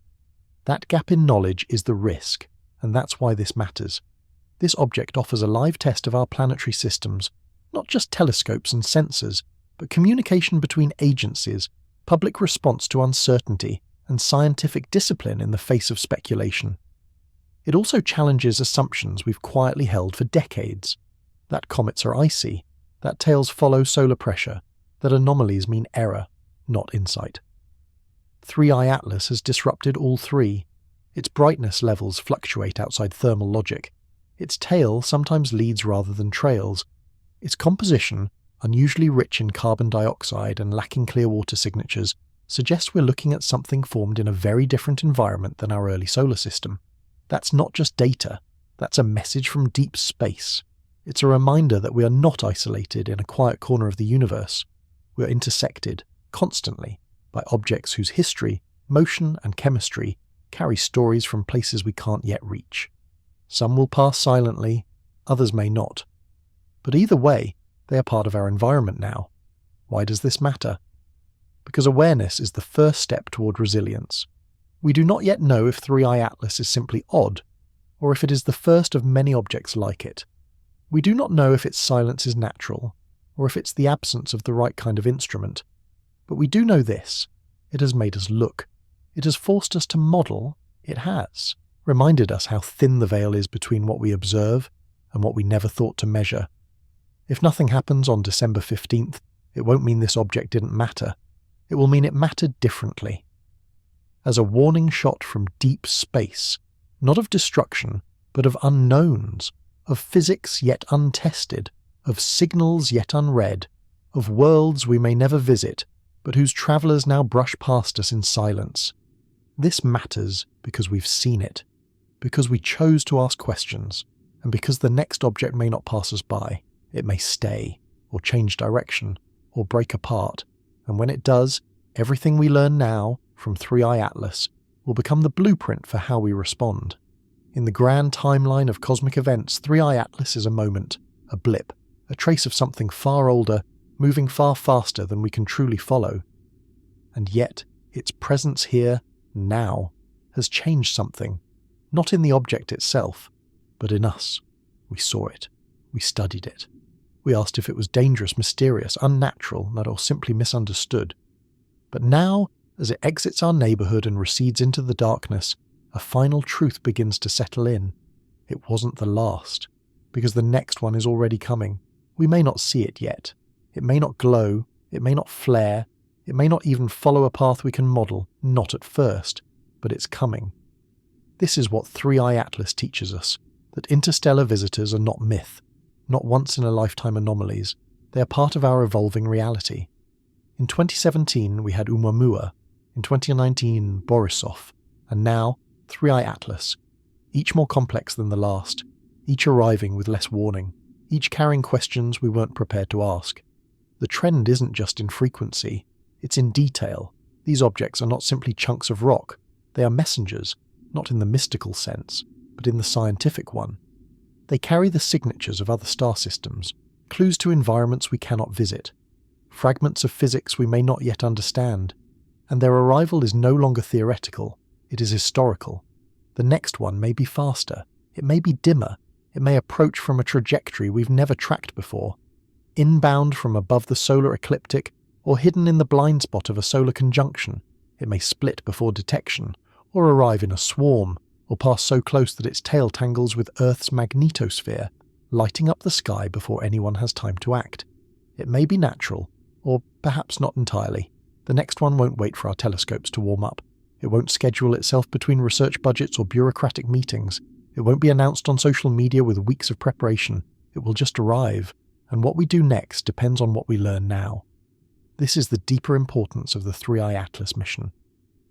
That gap in knowledge is the risk, and that's why this matters. This object offers a live test of our planetary systems, not just telescopes and sensors, but communication between agencies, public response to uncertainty, and scientific discipline in the face of speculation. It also challenges assumptions we've quietly held for decades. That comets are icy, that tails follow solar pressure, that anomalies mean error, not insight. 3i Atlas has disrupted all three. Its brightness levels fluctuate outside thermal logic. Its tail sometimes leads rather than trails. Its composition, unusually rich in carbon dioxide and lacking clear water signatures, suggests we're looking at something formed in a very different environment than our early solar system. That's not just data, that's a message from deep space. It's a reminder that we are not isolated in a quiet corner of the universe. We are intersected, constantly, by objects whose history, motion and chemistry carry stories from places we can't yet reach. Some will pass silently, others may not. But either way, they are part of our environment now. Why does this matter? Because awareness is the first step toward resilience. We do not yet know if 3i Atlas is simply odd, or if it is the first of many objects like it. We do not know if its silence is natural, or if it's the absence of the right kind of instrument. But we do know this: it has made us look. It has forced us to model. It has reminded us how thin the veil is between what we observe and what we never thought to measure. If nothing happens on December 15th, it won't mean this object didn't matter. It will mean it mattered differently. As a warning shot from deep space, not of destruction, but of unknowns, of physics yet untested, of signals yet unread, of worlds we may never visit, but whose travellers now brush past us in silence. This matters because we've seen it, because we chose to ask questions, and because the next object may not pass us by. It may stay, or change direction, or break apart, and when it does, everything we learn now from 3i Atlas will become the blueprint for how we respond. In the grand timeline of cosmic events, 3i Atlas is a moment, a blip, a trace of something far older, moving far faster than we can truly follow. And yet, its presence here, now, has changed something, not in the object itself, but in us. We saw it. We studied it. We asked if it was dangerous, mysterious, unnatural, or simply misunderstood. But now, as it exits our neighbourhood and recedes into the darkness, a final truth begins to settle in. It wasn't the last, because the next one is already coming. We may not see it yet. It may not glow, it may not flare, it may not even follow a path we can model, not at first, but it's coming. This is what 3i Atlas teaches us, that interstellar visitors are not myth, not once-in-a-lifetime anomalies. They are part of our evolving reality. In 2017 we had Oumuamua, in 2019 Borisov, and now 3i Atlas, each more complex than the last, each arriving with less warning, each carrying questions we weren't prepared to ask. The trend isn't just in frequency, it's in detail. These objects are not simply chunks of rock, they are messengers, not in the mystical sense, but in the scientific one. They carry the signatures of other star systems, clues to environments we cannot visit, fragments of physics we may not yet understand, and their arrival is no longer theoretical, it is historical. The next one may be faster, it may be dimmer, it may approach from a trajectory we've never tracked before, inbound from above the solar ecliptic or hidden in the blind spot of a solar conjunction. It may split before detection, or arrive in a swarm, or pass so close that its tail tangles with Earth's magnetosphere, lighting up the sky before anyone has time to act. It may be natural, or perhaps not entirely. The next one won't wait for our telescopes to warm up. It won't schedule itself between research budgets or bureaucratic meetings. It won't be announced on social media with weeks of preparation. It will just arrive, and what we do next depends on what we learn now. This is the deeper importance of the 3i Atlas mission.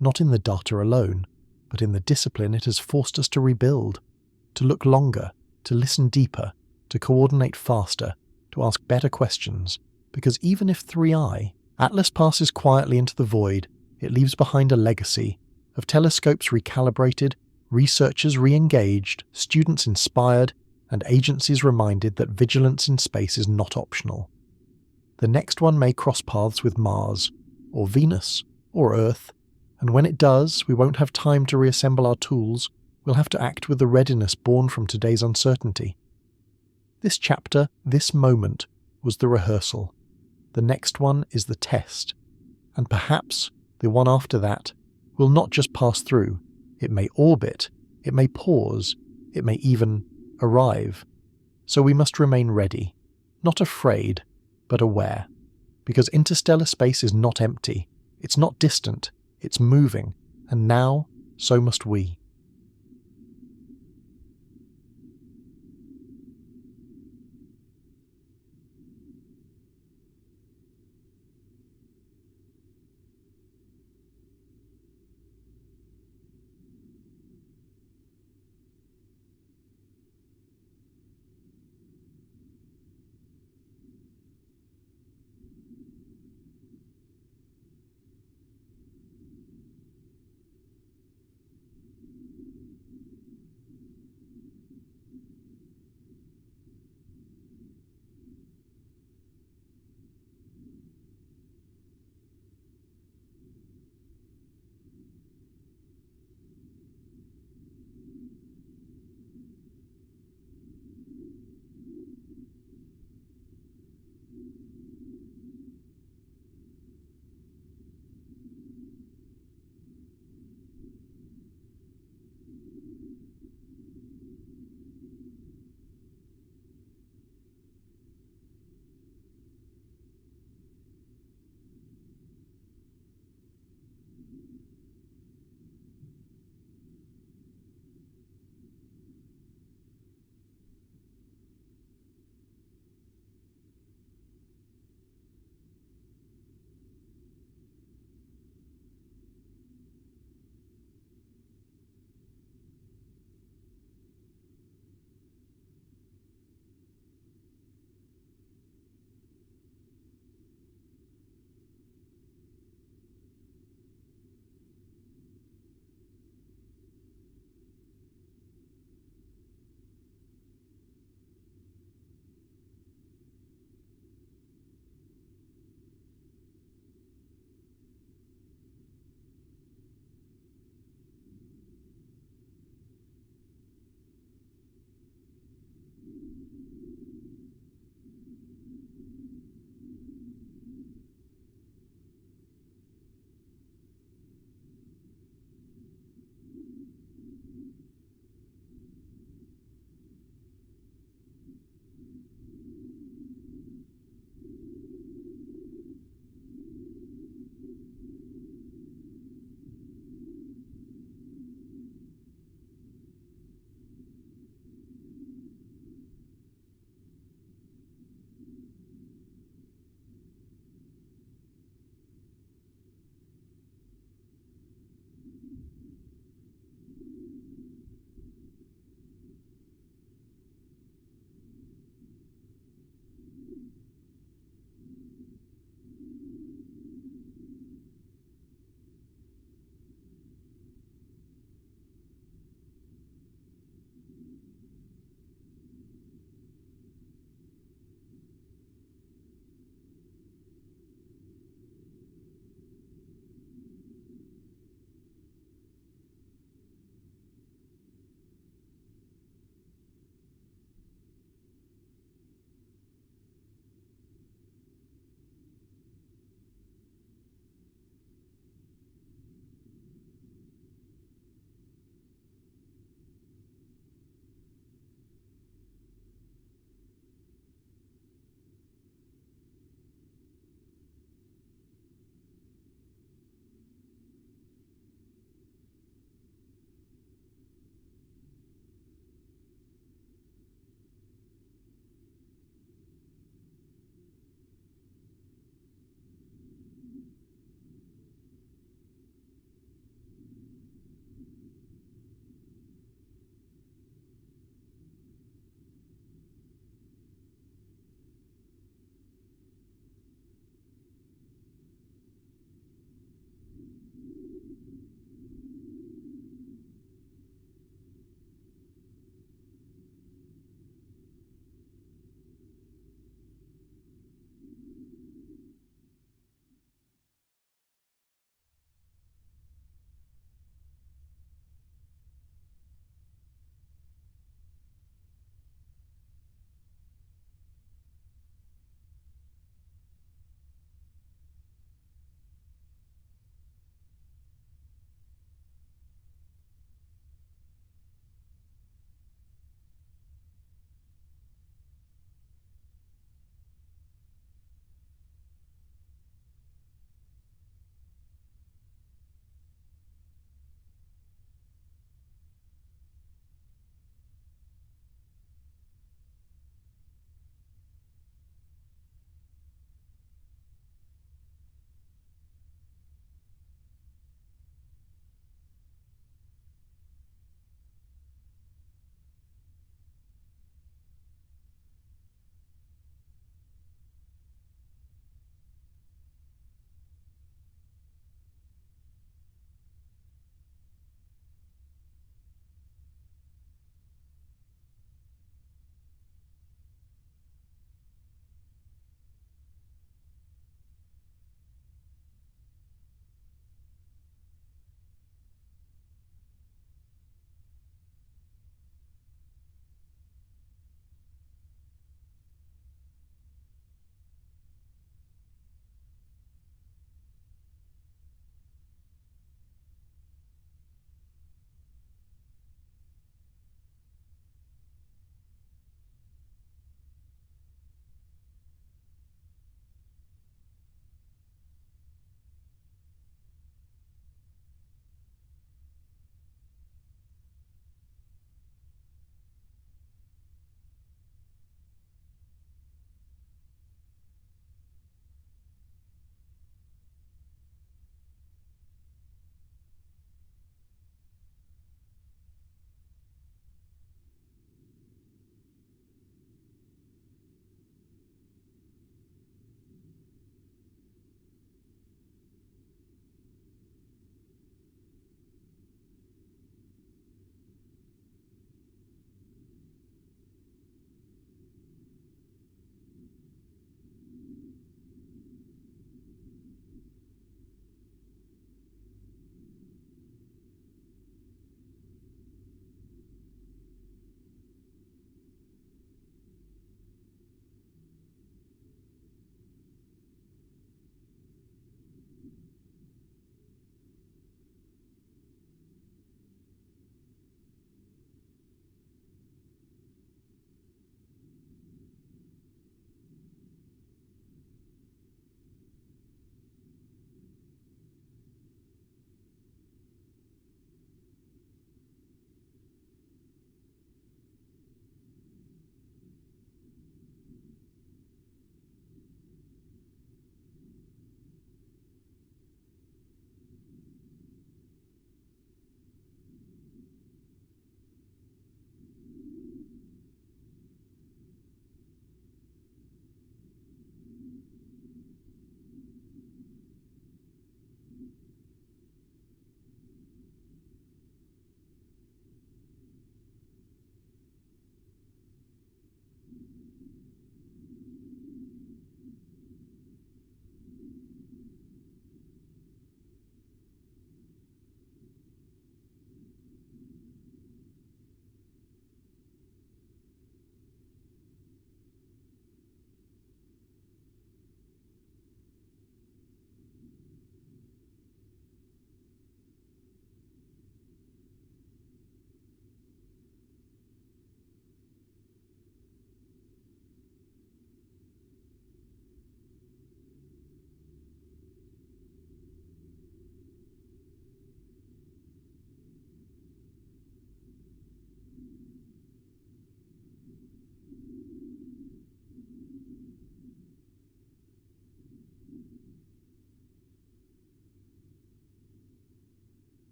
Not in the data alone, but in the discipline it has forced us to rebuild, to look longer, to listen deeper, to coordinate faster, to ask better questions, because even if 3i Atlas passes quietly into the void, it leaves behind a legacy of telescopes recalibrated, researchers re-engaged, students inspired, and agencies reminded that vigilance in space is not optional. The next one may cross paths with Mars, or Venus, or Earth, and when it does, we won't have time to reassemble our tools. We'll have to act with the readiness born from today's uncertainty. This chapter, this moment, was the rehearsal. The next one is the test. And perhaps the one after that will not just pass through. It may orbit, it may pause, it may even arrive. So we must remain ready, not afraid, but aware. Because interstellar space is not empty, it's not distant, it's moving, and now, so must we.